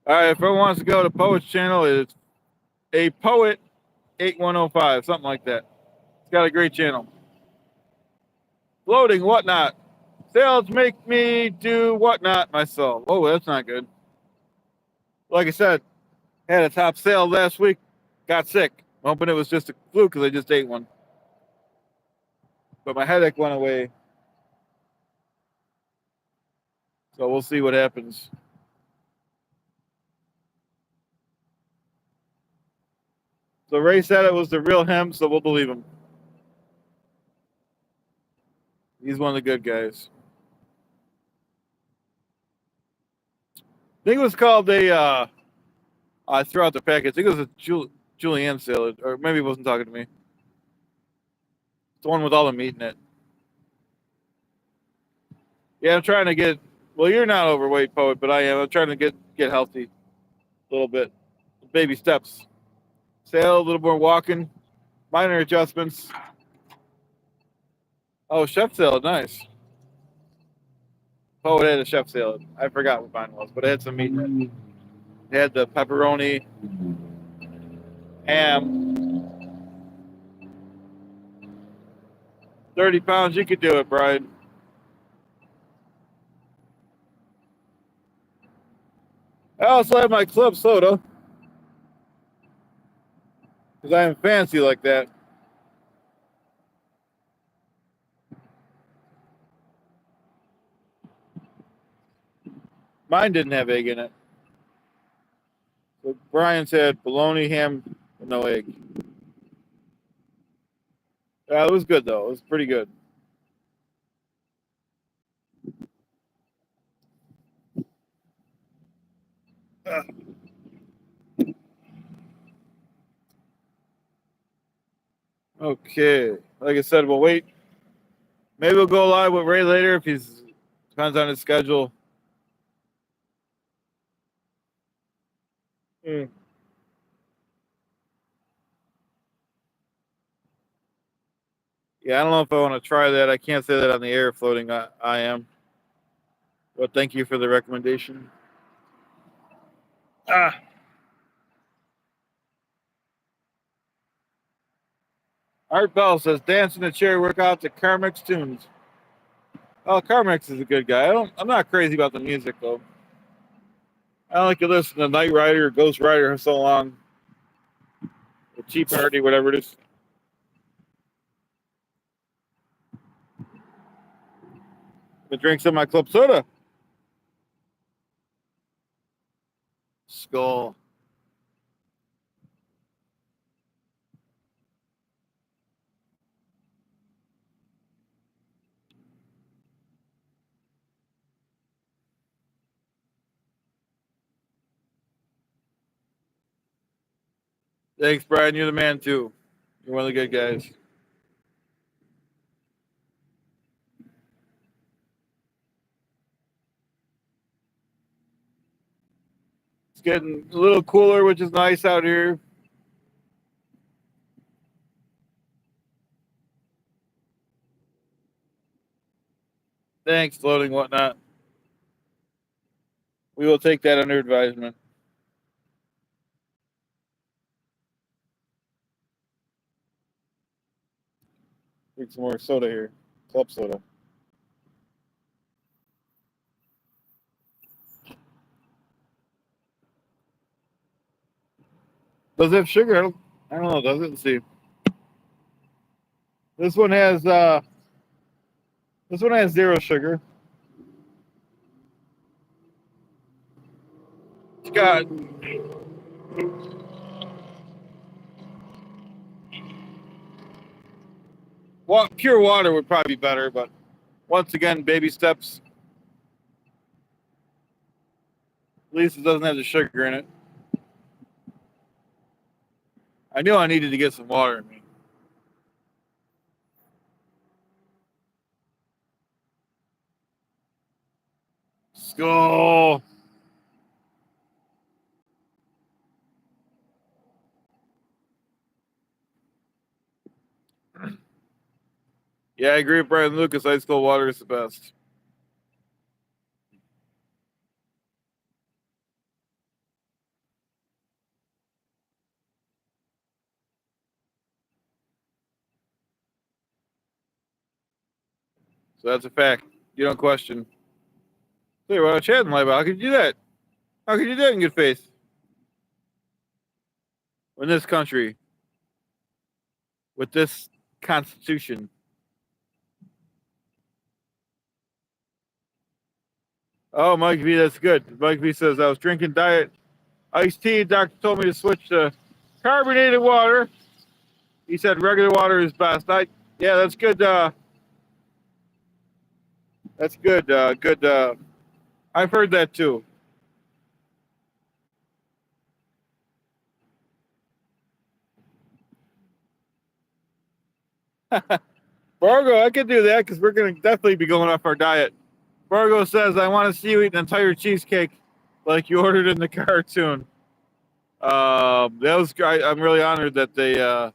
All right, if everyone wants to go to Poet's channel, it's a Poet 8105, something like that. It's got a great channel. Floating whatnot. Sales make me do whatnot myself. Oh, that's not good. Like I said, had a top sale last week. Got sick. Hoping it was just a fluke because I just ate one. But my headache went away. So we'll see what happens. So Ray said it was the real him, so we'll believe him. He's one of the good guys. I think it was called a, I threw out the package. I think it was a Julienne salad, or maybe he wasn't talking to me. It's the one with all the meat in it. Yeah, I'm trying to get, well, you're not overweight, Poet, but I am. I'm trying to get healthy a little bit. Baby steps. Sail, a little more walking. Minor adjustments. Oh, chef salad, nice. Poet had a chef salad. I forgot what mine was, but it had some meat in it. It had the pepperoni, ham. 30 pounds, you could do it, Brian. I also have my club soda because I am fancy like that. Mine didn't have egg in it. So Brian said bologna, ham, with no egg. It was good though. It was pretty good. Okay. Like I said, we'll wait. Maybe we'll go live with Ray later if he's depends on his schedule. Mm. Yeah, I don't know if I want to try that. I can't say that on the air floating. I am. But thank you for the recommendation. Ah. Art Bell says dance in the chair, work out to Carmex tunes. Oh, Carmex is a good guy. I'm not crazy about the music though. I don't like to listen to Knight Rider or Ghost Rider for so long. Or Cheap Party, whatever it is. But drink some of my club soda. Skull. Thanks, Brian. You're the man too. You're one of the good guys. It's getting a little cooler, which is nice out here. Thanks, floating whatnot. We will take that under advisement. Drink some more soda here. Club soda. Does it have sugar? I don't know. Does it? Let's see. This one has zero sugar. It's got pure water would probably be better, but once again, baby steps. At least it doesn't have the sugar in it. I knew I needed to get some water in me. Skull. Yeah, I agree with Brian Lucas. Ice cold water is the best. So that's a fact. You don't question. Hey, well, Chad and live. How could you do that? How could you do that in good faith? In this country, with this constitution. Oh, Mike V, that's good. Mike V says I was drinking diet iced tea. Doctor told me to switch to carbonated water. He said regular water is best. Yeah, that's good. That's good. Good. I've heard that too. Fargo, I could do that because we're going to definitely be going off our diet. Fargo says, I want to see you eat an entire cheesecake like you ordered in the cartoon. That was. I'm really honored that they.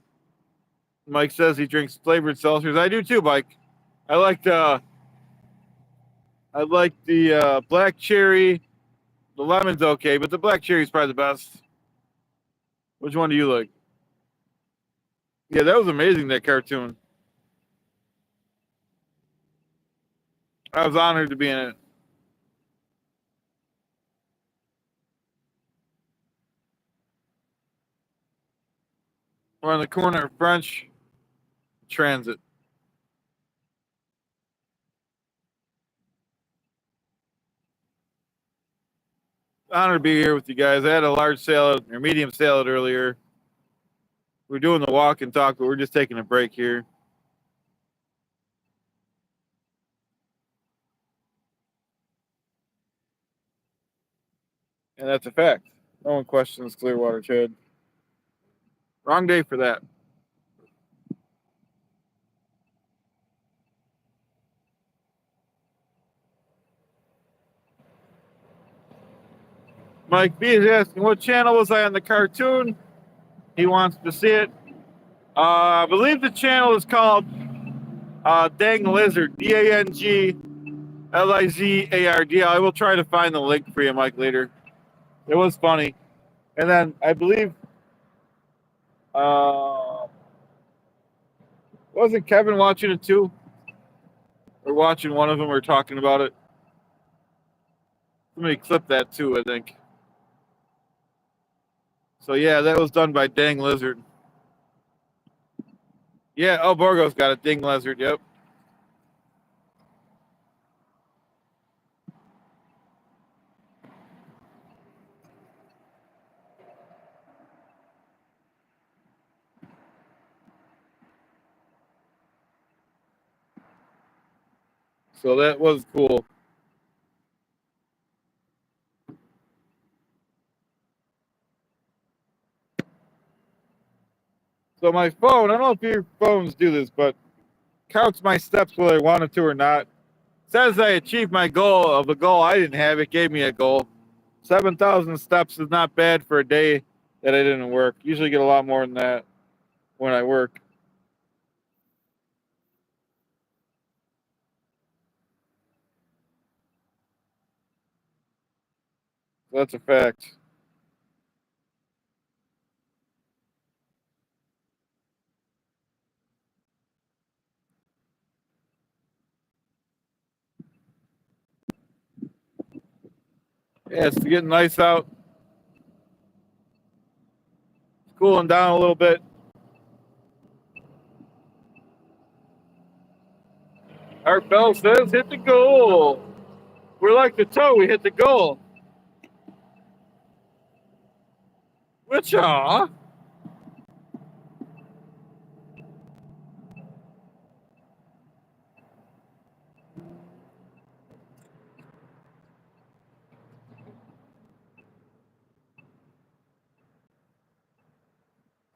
Mike says he drinks flavored seltzers. I do too, Mike. I like the. I like the black cherry. The lemon's okay, but the black cherry is probably the best. Which one do you like? Yeah, that was amazing. That cartoon. I was honored to be in it. We're on the corner of French Transit. Honor to be here with you guys. I had a large salad or medium salad earlier. We're doing the walk and talk, but we're just taking a break here. And that's a fact. No one questions Clearwater Chad. Wrong day for that. Mike B is asking, what channel was I on the cartoon? He wants to see it. I believe the channel is called Dang Lizard, DANGLIZARD. I will try to find the link for you, Mike, later. It was funny. And then I believe, wasn't Kevin watching it too? Or watching one of them or talking about it? Somebody clipped that too, I think. So yeah, that was done by Dang Lizard. Yeah, oh, Borgo's got it. Dang Lizard, yep. So that was cool. So my phone, I don't know if your phones do this, but counts my steps whether I wanted to or not. Says I achieved my goal of a goal I didn't have. It gave me a goal. 7,000 steps is not bad for a day that I didn't work. Usually get a lot more than that when I work. So that's a fact. Yeah, it's getting nice out. It's cooling down a little bit. Art Bell says, hit the goal. We're like the toe, we hit the goal. Which,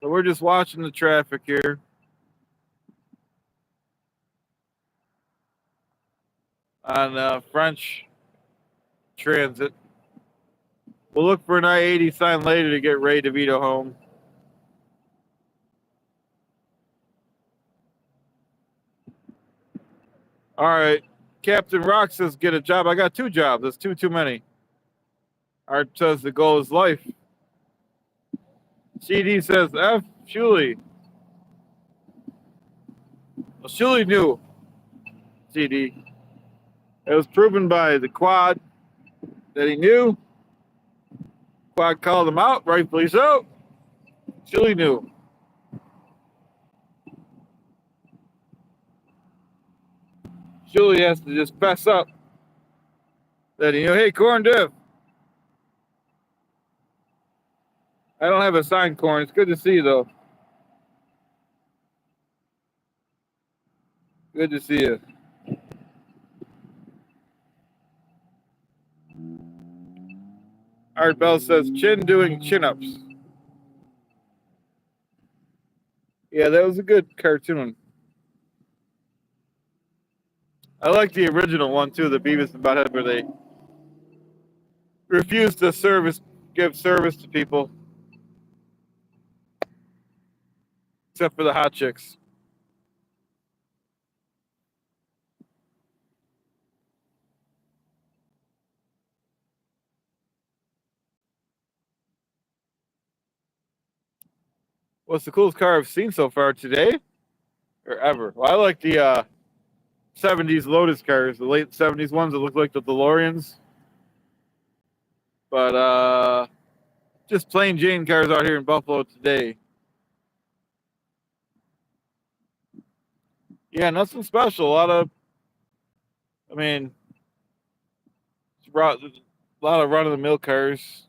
So we're just watching the traffic here. On French Transit. We'll look for an I-80 sign later to get Ray DeVito home. All right. Captain Rock says, get a job. I got 2 jobs. That's too many. Art says the goal is life. CD says, F. Shuley. Well, Shuley knew. CD. It was proven by the quad that he knew. Quad called him out, rightfully so. Shuley knew. Shuley has to just fess up that hey, Corn Diff. I don't have a sign, Corn. It's good to see you, though. Good to see you. Art Bell says, chin doing chin-ups. Yeah, that was a good cartoon. I like the original one, too, the Beavis and Butthead, where they refuse to give service to people. Except for the hot chicks. What's the coolest car I've seen so far today? Or ever? Well, I like the 70s Lotus cars, the late 70s ones that look like the DeLoreans. But just plain Jane cars out here in Buffalo today. Yeah, nothing special. I mean, a lot of run-of-the-mill cars.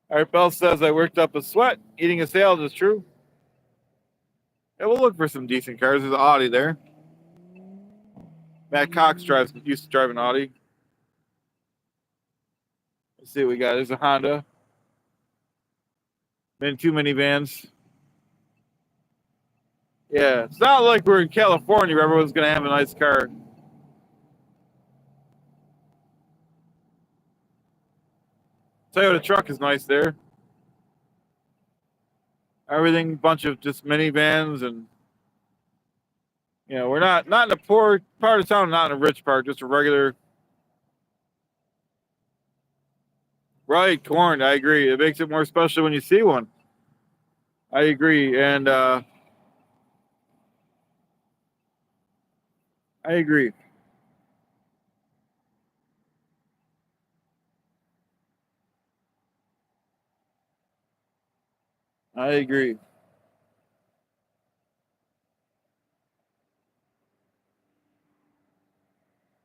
Art Bell says I worked up a sweat eating a salad. Is true. Yeah, we'll look for some decent cars. There's an Audi there. Matt Cox used to drive an Audi. Let's see what we got. There's a Honda. Been two minivans. Yeah, it's not like we're in California where everyone's going to have a nice car. Toyota truck is nice there. Everything, bunch of just minivans, and we're not in a poor part of town, not in a rich part, just a regular. Right, corn. I agree. It makes it more special when you see one. I agree, and I agree. I agree.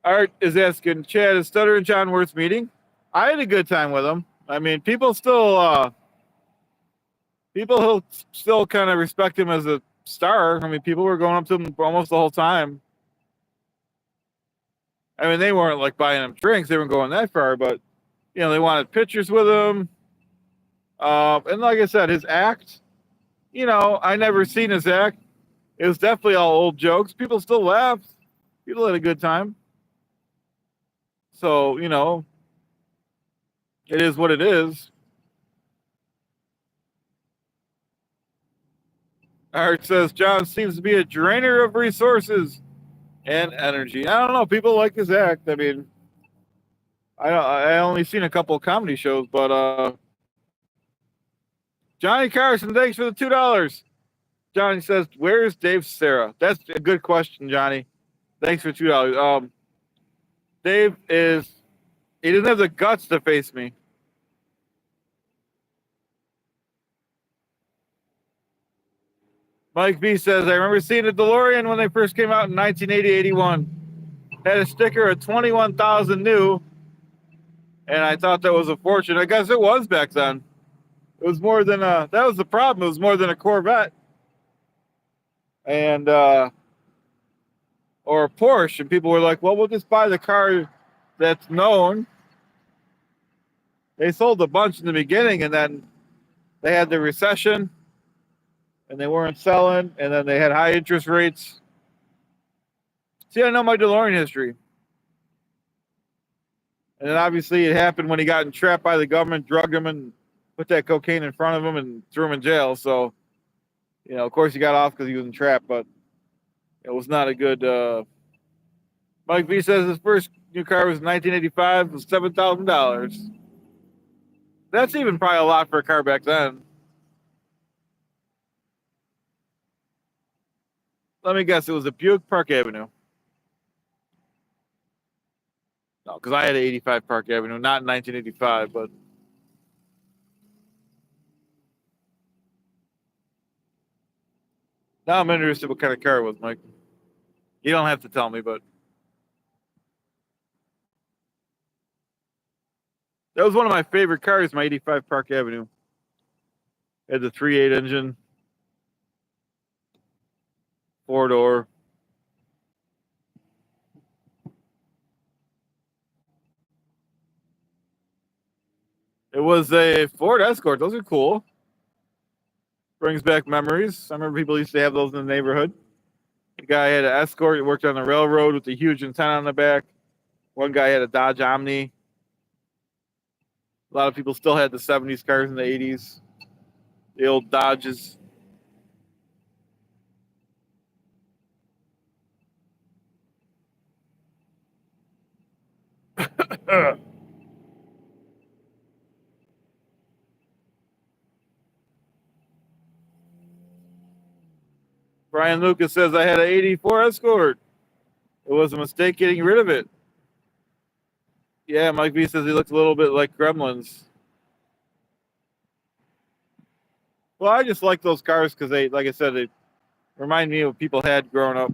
Art is asking, Chad, is Stutter and John worth meeting? I had a good time with them. I mean, people still kind of respect him as a star. I mean, people were going up to him almost the whole time. I mean, they weren't like buying him drinks; they weren't going that far, but they wanted pictures with him. And like I said, his act, I never seen his act. It was definitely all old jokes. People still laughed. People had a good time. So, it is what it is. Art says John seems to be a drainer of resources and energy. I don't know. People like his act. I mean, I only seen a couple of comedy shows, but Johnny Carson, thanks for the $2. Johnny says, "Where's Dave Sarah?" That's a good question, Johnny. Thanks for $2. Dave he doesn't have the guts to face me. Mike B says, I remember seeing the DeLorean when they first came out in 1980-81. Had a sticker of 21,000 new, and I thought that was a fortune. I guess it was back then. It was more than that was the problem. It was more than a Corvette and or a Porsche. And people were like, well, we'll just buy the car that's known. They sold a bunch in the beginning, and then they had the recession, and they weren't selling, and then they had high interest rates. See, I know my DeLorean history. And then obviously it happened when he got entrapped by the government, drugged him, and put that cocaine in front of him and threw him in jail. So, of course he got off because he was entrapped, but it was not a good. Mike V says his first new car was 1985, it was $7,000. That's even probably a lot for a car back then. Let me guess, it was a Buick Park Avenue. No, because I had an 85 Park Avenue, not in 1985, but. Now I'm interested what kind of car it was, Mike. You don't have to tell me, but. That was one of my favorite cars, my 85 Park Avenue. It had the 3.8 engine. 4-door. It was a Ford Escort. Those are cool. Brings back memories. I remember people used to have those in the neighborhood. The guy had an Escort. He worked on the railroad with a huge antenna on the back. One guy had a Dodge Omni. A lot of people still had the 70s cars in the 80s. The old Dodges. Brian Lucas says, I had an 84 Escort. It was a mistake getting rid of it. Yeah, Mike B says he looks a little bit like Gremlins. Well, I just like those cars because they, like I said, Remind me of what people had growing up.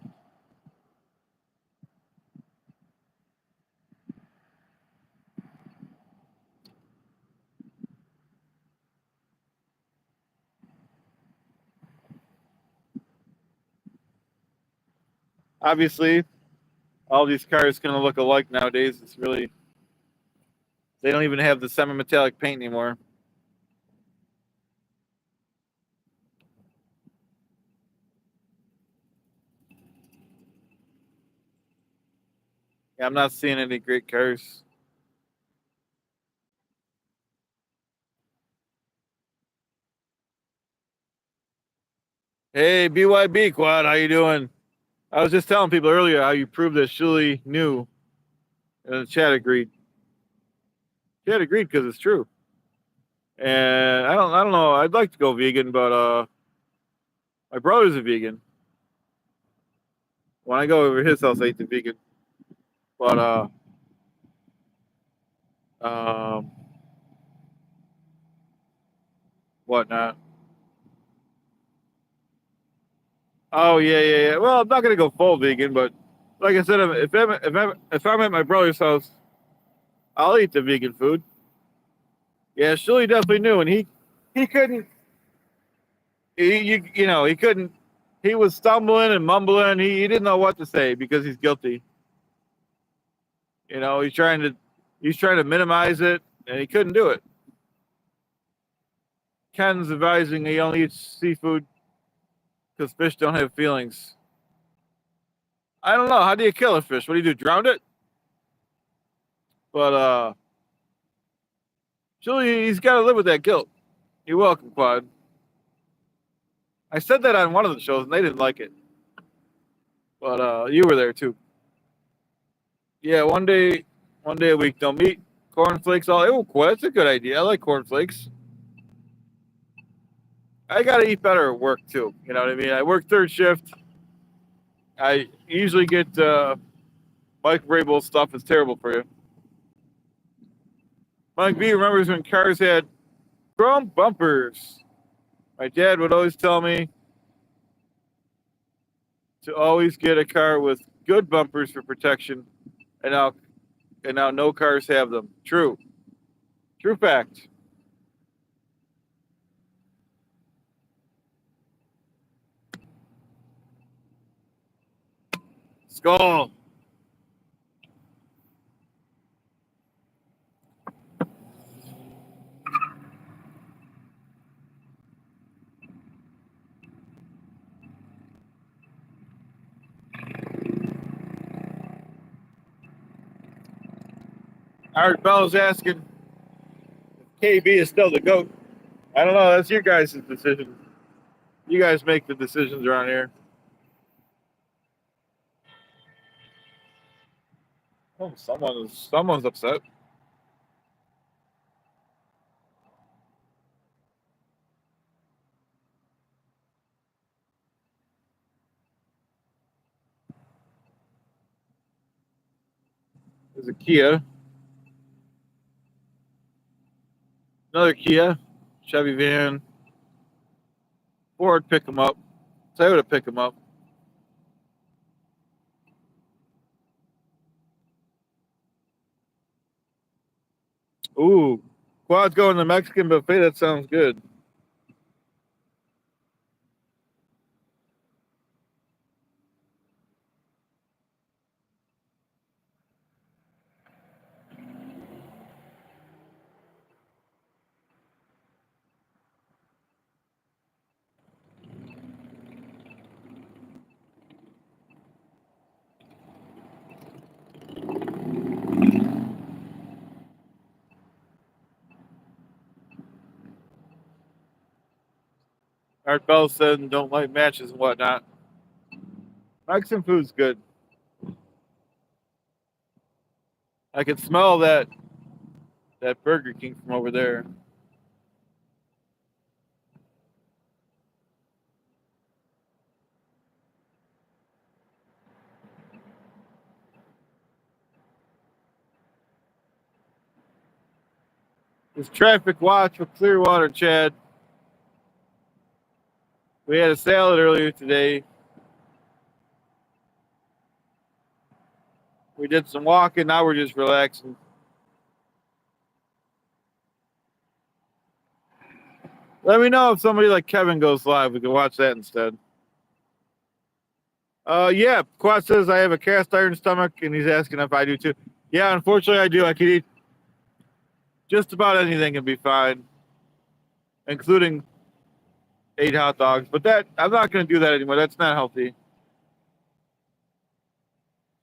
Obviously, all these cars going to look alike nowadays. It's really, they don't even have the semi-metallic paint anymore. Yeah, I'm not seeing any great cars. Hey, BYB Quad, how you doing? I was just telling people earlier how you proved that Shuli knew, and Chad agreed. Chad agreed because it's true. And I don't know. I'd like to go vegan, but my brother's a vegan. When I go over his house, I eat the vegan. But um, whatnot. Oh yeah. Well, I'm not gonna go full vegan, but like I said, if I'm at my brother's house, I'll eat the vegan food. Yeah, Shuli definitely knew, and he couldn't. He couldn't. He was stumbling and mumbling. He didn't know what to say because he's guilty. He's trying to minimize it, and he couldn't do it. Ken's advising he only eats seafood because fish don't have feelings. I don't know. How do you kill a fish? What do you do? Drown it? But Julie, he's got to live with that guilt. You're welcome, Quad. I said that on one of the shows, and they didn't like it. But you were there too. Yeah, one day a week, no meat, cornflakes. That's a good idea. I like cornflakes. I gotta eat better at work too. You know what I mean? I work third shift. I usually get microwavable stuff. It's terrible for you. Mike B remembers when cars had chrome bumpers. My dad would always tell me to always get a car with good bumpers for protection, and now no cars have them. True fact. Skull. Art Bell's asking if KB is still the GOAT. I don't know. That's your guys' decision. You guys make the decisions around here. Oh, someone's upset. There's a Kia. Another Kia. Chevy van. Ford pick them up. Toyota pick them up. Ooh. Quad's going to Mexican buffet. That sounds good. Art Bell said don't like matches and whatnot. Mexican food's good. I can smell that Burger King from over there. It's traffic watch with Clearwater Chad. We had a salad earlier today. We did some walking. Now we're just relaxing. Let me know if somebody like Kevin goes live. We can watch that instead. Yeah. Quad says I have a cast iron stomach, and he's asking if I do too. Yeah, unfortunately, I do. I could eat just about anything and be fine, including 8 hot dogs. But that I'm not going to do that anymore. That's not healthy.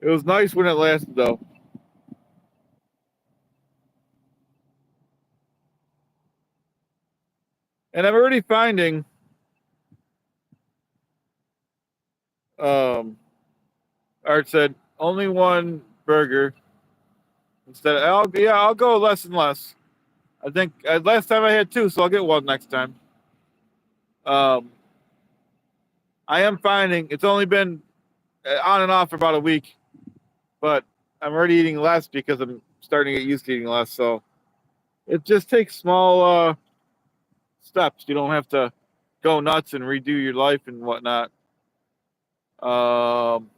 It was nice when it lasted, though. And I'm already finding, Art said, only one burger instead. I'll go less and less. I think last time I had two, so I'll get one next time. Um, I am finding it's only been on and off for about a week, but I'm already eating less because I'm starting to get used to eating less. So it just takes small steps. You don't have to go nuts and redo your life and whatnot. Um,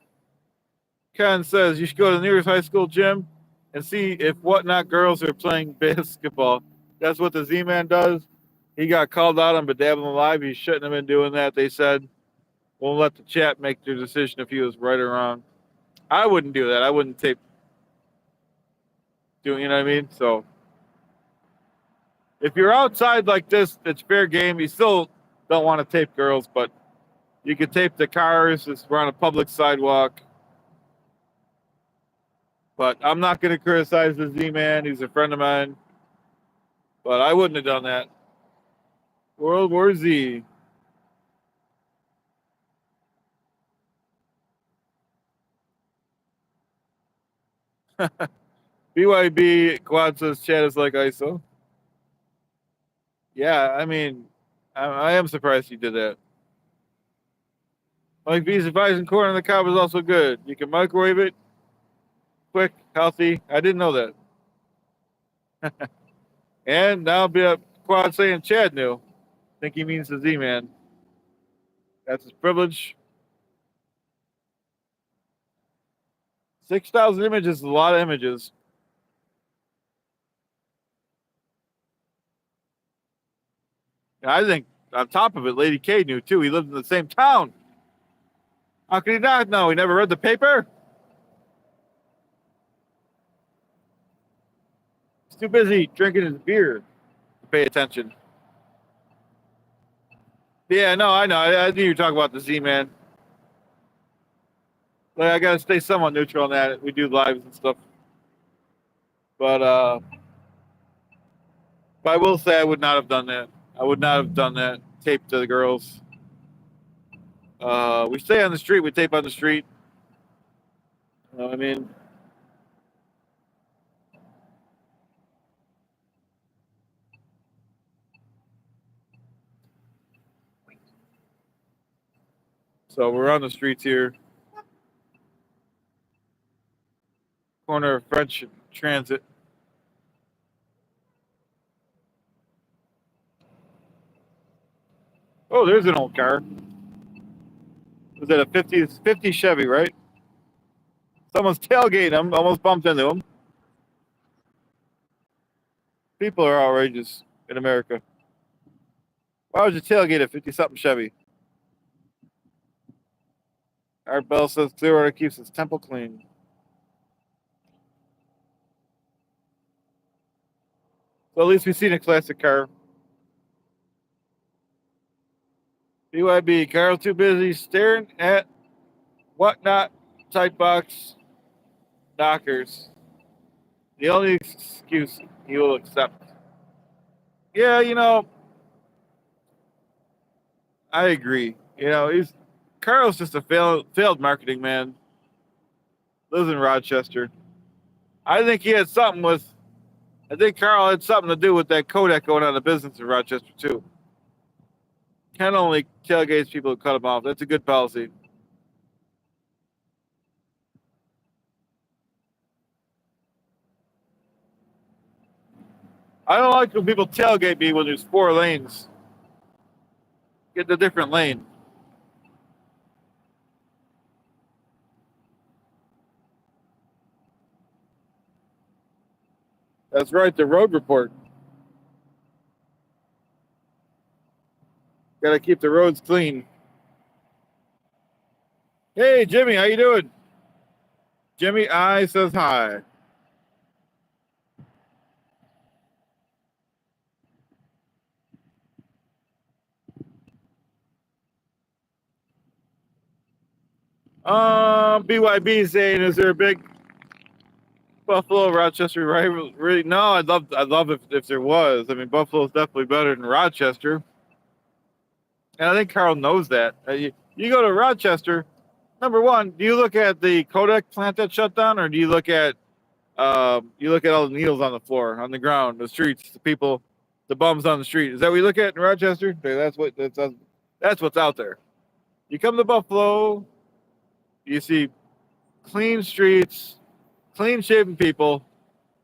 Ken says you should go to the nearest high school gym and see if whatnot girls are playing basketball. That's what the Z-Man does. He got called out on Dabble Live. He shouldn't have been doing that. They said we'll let the chat make their decision if he was right or wrong. I wouldn't do that. I wouldn't tape doing, you know what I mean? So if you're outside like this, it's fair game. You still don't want to tape girls, but you can tape the cars. We're on a public sidewalk. But I'm not going to criticize the Z-Man. He's a friend of mine. But I wouldn't have done that. World War Z. BYB Quad says chat is like ISO. Yeah, I mean, I am surprised he did that. Like V's advising corn on the cob is also good. You can microwave it, quick, healthy. I didn't know that. And now be a Quad saying Chad knew. I think he means the Z-Man. That's his privilege. 6,000 images is a lot of images. And I think on top of it, Lady K knew too. He lived in the same town. How could he not know? He never read the paper? He's too busy drinking his beer to pay attention. Yeah, no, I know. I knew you were talking about the Z-Man. Like, I gotta stay somewhat neutral on that. We do lives and stuff. But I will say I would not have done that. I would not have done that. Tape to the girls. We stay on the street. We tape on the street. You know what I mean? So we're on the streets here. Corner of French Transit. Oh, there's an old car. Was it a 50 Chevy, right? Someone's tailgating him. Almost bumped into him. People are outrageous in America. Why would you tailgate a 50-something Chevy? Art Bell says Clearwater keeps its temple clean. So at least we've seen a classic car. BYB, Carl too busy staring at whatnot tight box knockers. The only excuse he will accept. Yeah, I agree. Carl's just a failed marketing man. Lives in Rochester. I think Carl had something to do with that Kodak going out of business in Rochester too. Ken only tailgates people who cut him off. That's a good policy. I don't like when people tailgate me when there's 4 lanes. Get a different lane. That's right, the road report. Got to keep the roads clean. Hey, Jimmy, how you doing? Jimmy I says hi. BYB saying, is there a big Buffalo Rochester rival? Really? No, I'd love if there was. I mean, Buffalo's definitely better than Rochester, and I think Carl knows that. You go to Rochester. Number one, do you look at the Kodak plant that shut down, or do you look at all the needles on the floor, on the ground, the streets, the people, the bums on the street? Is that what you look at in Rochester? Okay, that's what's out there. You come to Buffalo, you see clean streets, clean shaven people,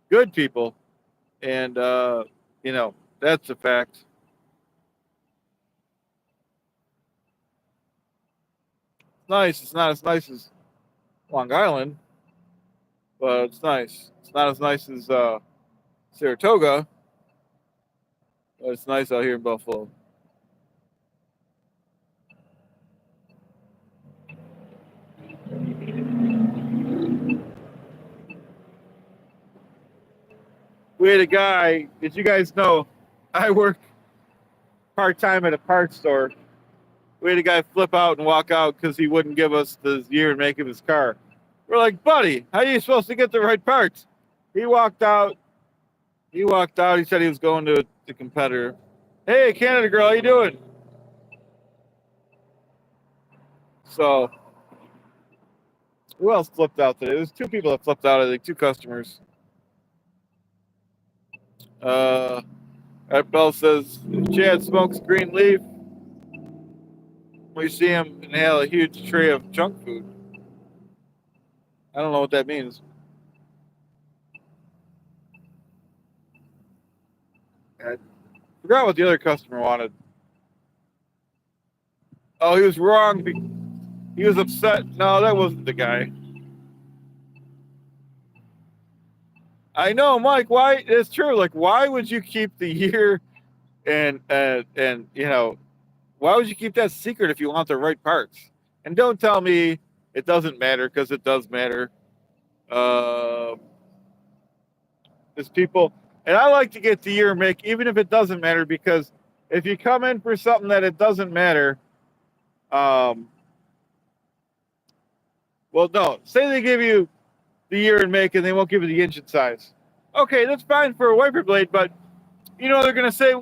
good people, and that's a fact. It's nice. It's not as nice as Long Island, but it's nice. It's not as nice as Saratoga, but it's nice out here in Buffalo. We had a guy. Did you guys know? I work part time at a parts store. We had a guy flip out and walk out because he wouldn't give us the year and make of his car. We're like, buddy, how are you supposed to get the right parts? He walked out. He walked out. He said he was going to the competitor. Hey, Canada girl, how you doing? So, who else flipped out today? There's two people that flipped out. I think two customers. Ed Bell says, if Chad smokes green leaf, we see him inhale a huge tray of junk food. I don't know what that means. I forgot what the other customer wanted. Oh, he was wrong. He was upset. No, that wasn't the guy. I know, Mike. Why? It's true. Like, why would you keep the year and why would you keep that secret if you want the right parts? And don't tell me it doesn't matter, because it does matter. There's people, and I like to get the year and make, even if it doesn't matter, because if you come in for something that it doesn't matter, well, no, say they give you the year and make and they won't give you the engine size. Okay, that's fine for a wiper blade, but you know they're gonna say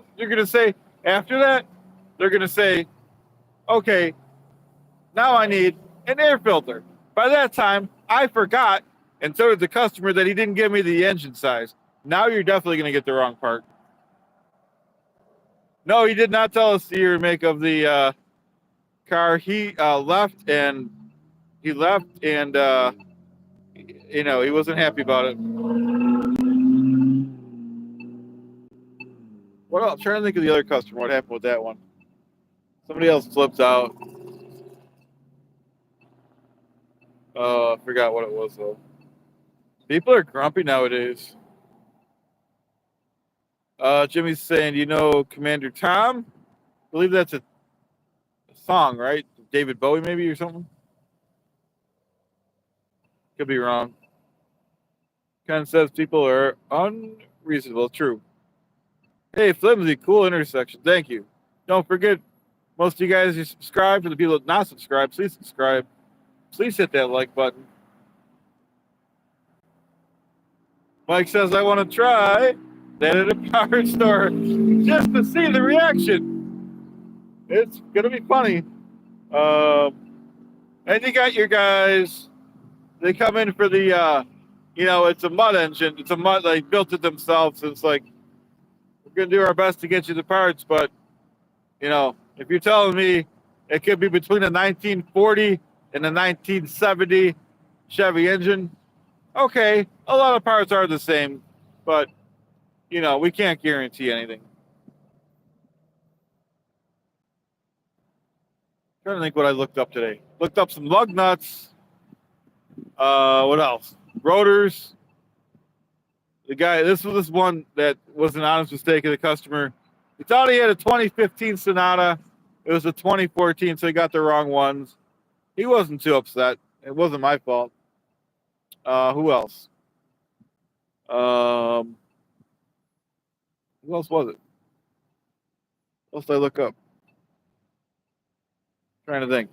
after that, they're gonna say, okay, now I need an air filter. By that time, I forgot, and so did the customer, that he didn't give me the engine size. Now you're definitely gonna get the wrong part. No, he did not tell us the year and make of the car. He left, and he wasn't happy about it. What else? I'm trying to think of the other customer. What happened with that one? Somebody else flipped out. I forgot what it was, though. People are grumpy nowadays. Jimmy's saying, you know Commander Tom? I believe that's a song, right? David Bowie, maybe, or something? Could be wrong. Ken says people are unreasonable. True. Hey, Flimsy, cool intersection. Thank you. Don't forget, most of you guys who subscribe. For the people that not subscribe, please subscribe. Please hit that like button. Mike says, I want to try that at a power store just to see the reaction. It's going to be funny. And you got your guys, they come in for the, it's a mud engine. It's a mud, they built it themselves. It's like, we're going to do our best to get you the parts, but, if you're telling me it could be between a 1940 and a 1970 Chevy engine, okay, a lot of parts are the same, but, we can't guarantee anything. I'm trying to think what I looked up today. Looked up some lug nuts. What else? Rotors. The guy, this was one that was an honest mistake of the customer. He thought he had a 2015 Sonata. It was a 2014, so he got the wrong ones. He wasn't too upset. It wasn't my fault. Who else? Who else was it? What else did I look up? Trying to think.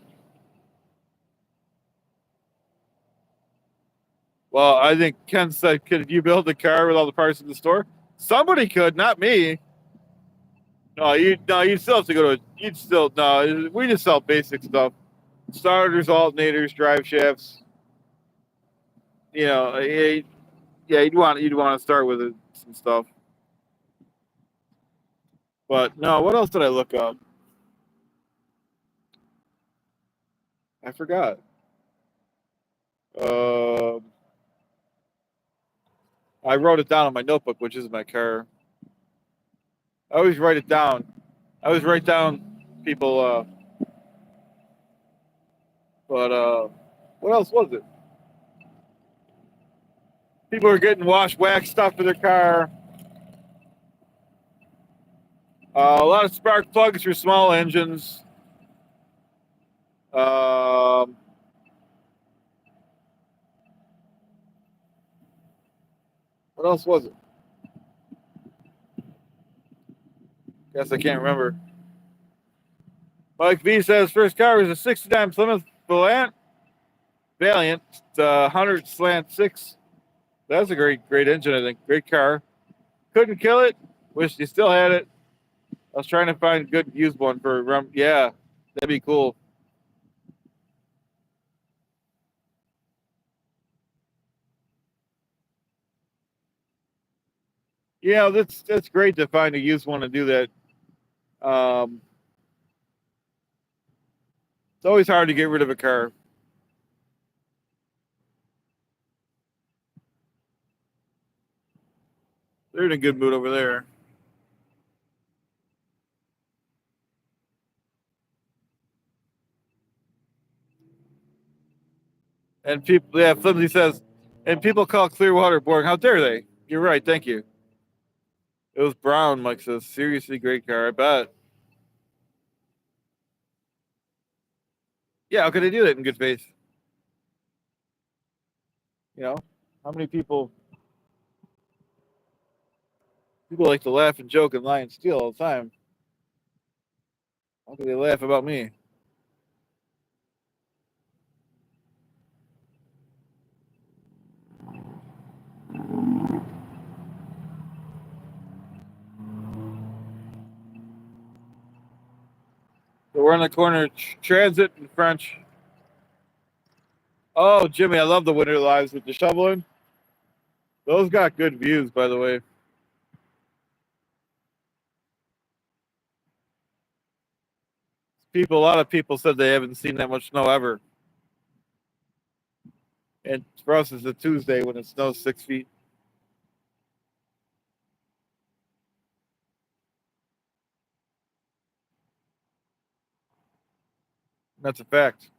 Well, I think Ken said, "Could you build a car with all the parts in the store?" Somebody could, not me. No, you still have to go to. You'd still no. We just sell basic stuff: starters, alternators, drive shafts. You know, yeah, you'd want to start with some stuff. But no, what else did I look up? I forgot. I wrote it down on my notebook, which is my car. I always write it down. I always write down people. But what else was it? People are getting wash wax stuff to their car. A lot of spark plugs for small engines. What else was it? Guess I can't remember. Mike V says first car was a 69 Plymouth Valiant 100 slant 6. That's a great engine, I think. Great car. Couldn't kill it. Wish you still had it. I was trying to find a good used one for yeah, that'd be cool. Yeah, that's great to find a used one and do that. It's always hard to get rid of a car. They're in a good mood over there. And people, yeah, Flimsy says, and people call Clearwater boring. How dare they? You're right. Thank you. It was brown, Mike says. Seriously, great car. I bet. Yeah, how could they do that in good faith? You know, how many people like to laugh and joke and lie and steal all the time? How can they laugh about me? So we're on the corner, Transit in French. Oh, Jimmy, I love the winter lives with the shoveling. Those got good views, by the way. A lot of people said they haven't seen that much snow ever. And for us, it's a Tuesday when it snows 6 feet. That's a fact.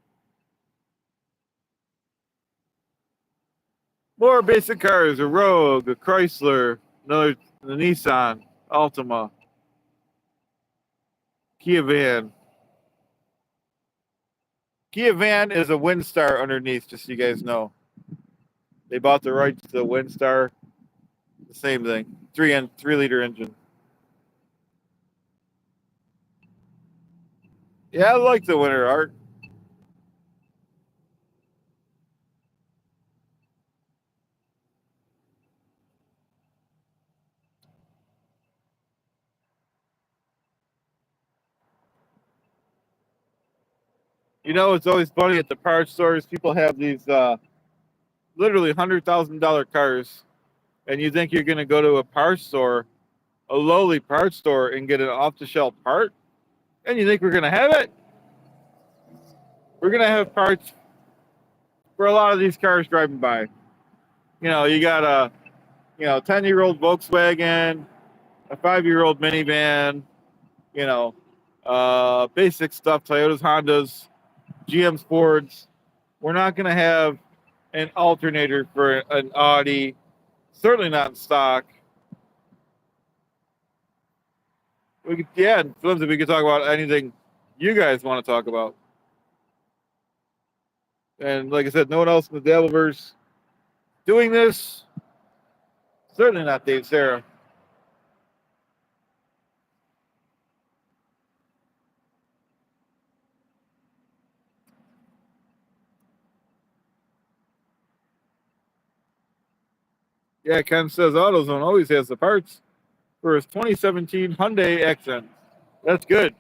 More basic cars: a Rogue, a Chrysler, a Nissan, Altima, Kia van. Kia van is a Windstar underneath, just so you guys know. They bought the rights to the Windstar. The same thing. 3-liter engine. Yeah, I like the winter art. You know, it's always funny at the parts stores. People have these literally $100,000 cars, and you think you're going to go to a parts store, a lowly parts store, and get an off-the-shelf part, and you think we're going to have it? We're going to have parts for a lot of these cars driving by. You know, you got a 10-year-old Volkswagen, a 5-year-old minivan, basic stuff, Toyotas, Hondas, GMs, Fords. We're not going to have an alternator for an Audi Certainly not in stock. We could, yeah, Flimsy, we could talk about anything you guys want to talk about. And like I said, no one else in the Dabbleverse doing this. Certainly not Dave Sarah. Yeah, Ken says AutoZone always has the parts for his 2017 Hyundai Accent. That's good.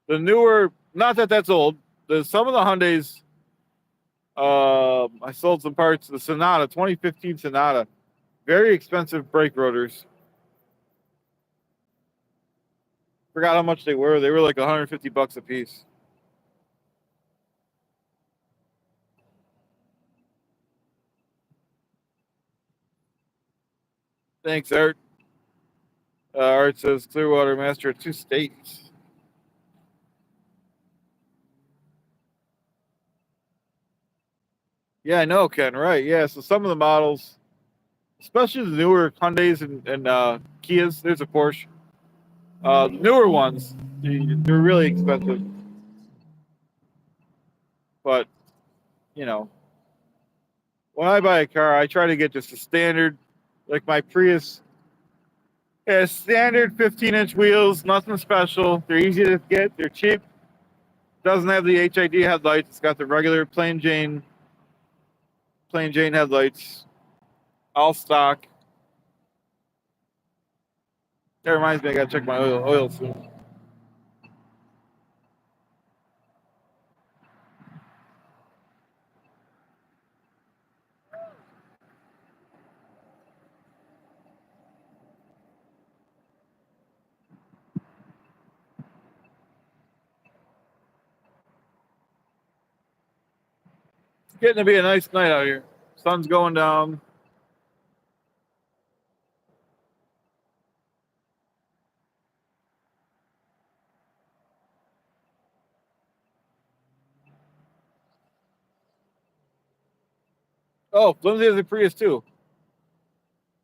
The newer, not that that's old. Some of the Hyundais. I sold some parts. The Sonata, 2015 Sonata, very expensive brake rotors. Forgot how much they were. They were like $150 a piece. Thanks, Art. Art says Clearwater Master at 2 states. Yeah, I know, Ken. Right. Yeah. So some of the models, especially the newer Hyundais and Kias, there's a Porsche. The newer ones, they're really expensive. But, you know, when I buy a car, I try to get just a standard, like my Prius. Yeah, standard 15-inch wheels, nothing special. They're easy to get. They're cheap. Doesn't have the HID headlights. It's got the regular plain Jane headlights, all stock. That reminds me, I gotta check my oil soon. It's getting to be a nice night out here. Sun's going down. Oh, Flimsy has a Prius too.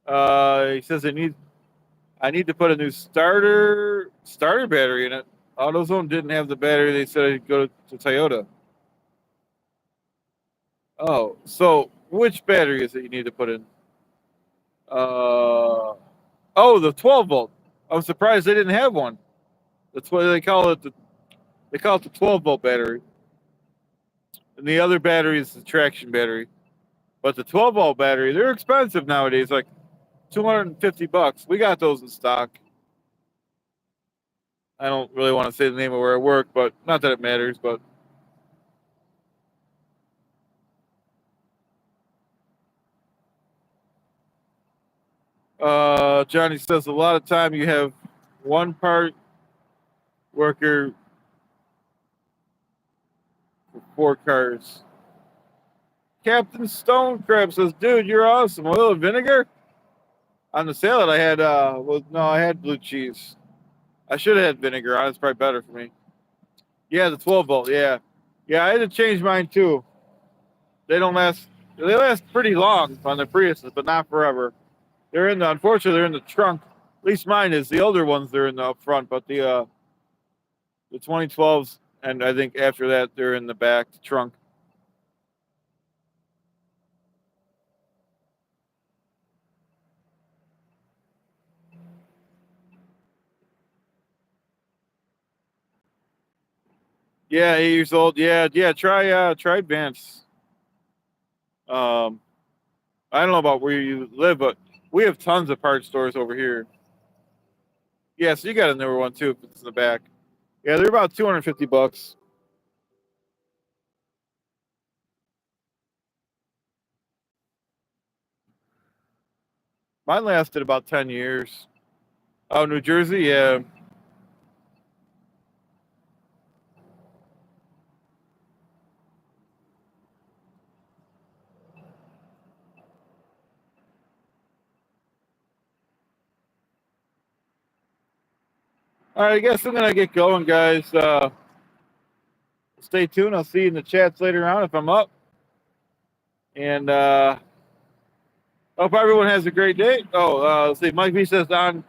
He says I need to put a new starter battery in it. AutoZone didn't have the battery. They said I'd go to Toyota. Oh, so which battery is it you need to put in? The 12 volt. I'm surprised they didn't have one. That's what they call it. They call it the 12 volt battery, and the other battery is the traction battery. But the 12 volt battery, they're expensive nowadays, like $250. We got those in stock. I don't really want to say the name of where I work, but not that it matters. But Johnny says a lot of time you have one part worker for 4 cars. Captain Stone Crab says, "Dude, you're awesome. Oil and vinegar." On the salad, I had I had blue cheese. I should have had vinegar on. It's probably better for me. Yeah, the 12 volt. Yeah, yeah. I had to change mine too. They don't last. They last pretty long on the Priuses, but not forever. Unfortunately, they're in the trunk. At least mine is. The older ones, they're in the up front, but the 2012s, and I think after that, they're in the back, the trunk. Yeah, 8 years old. Yeah, yeah. Try Advance. I don't know about where you live, but we have tons of parts stores over here. Yeah, so you got a newer one too if it's in the back. Yeah, they're about $250. Mine lasted about 10 years. Oh, New Jersey, yeah. All right, I guess I'm gonna get going, guys. Stay tuned. I'll see you in the chats later on if I'm up. And Hope everyone has a great day. Let's see. Mike B says on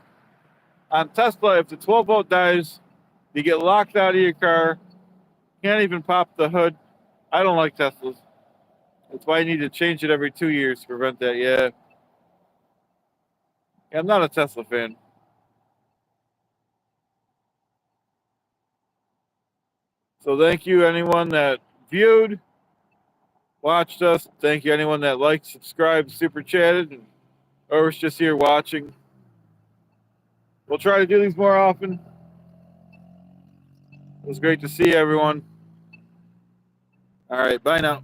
Tesla, if the 12 volt dies, you get locked out of your car. Can't even pop the hood. I don't like Teslas. That's why you need to change it every 2 years to prevent that. Yeah, I'm not a Tesla fan. So thank you anyone that viewed, watched us. Thank you anyone that liked, subscribed, super chatted, or was just here watching. We'll try to do these more often. It was great to see everyone. All right, bye now.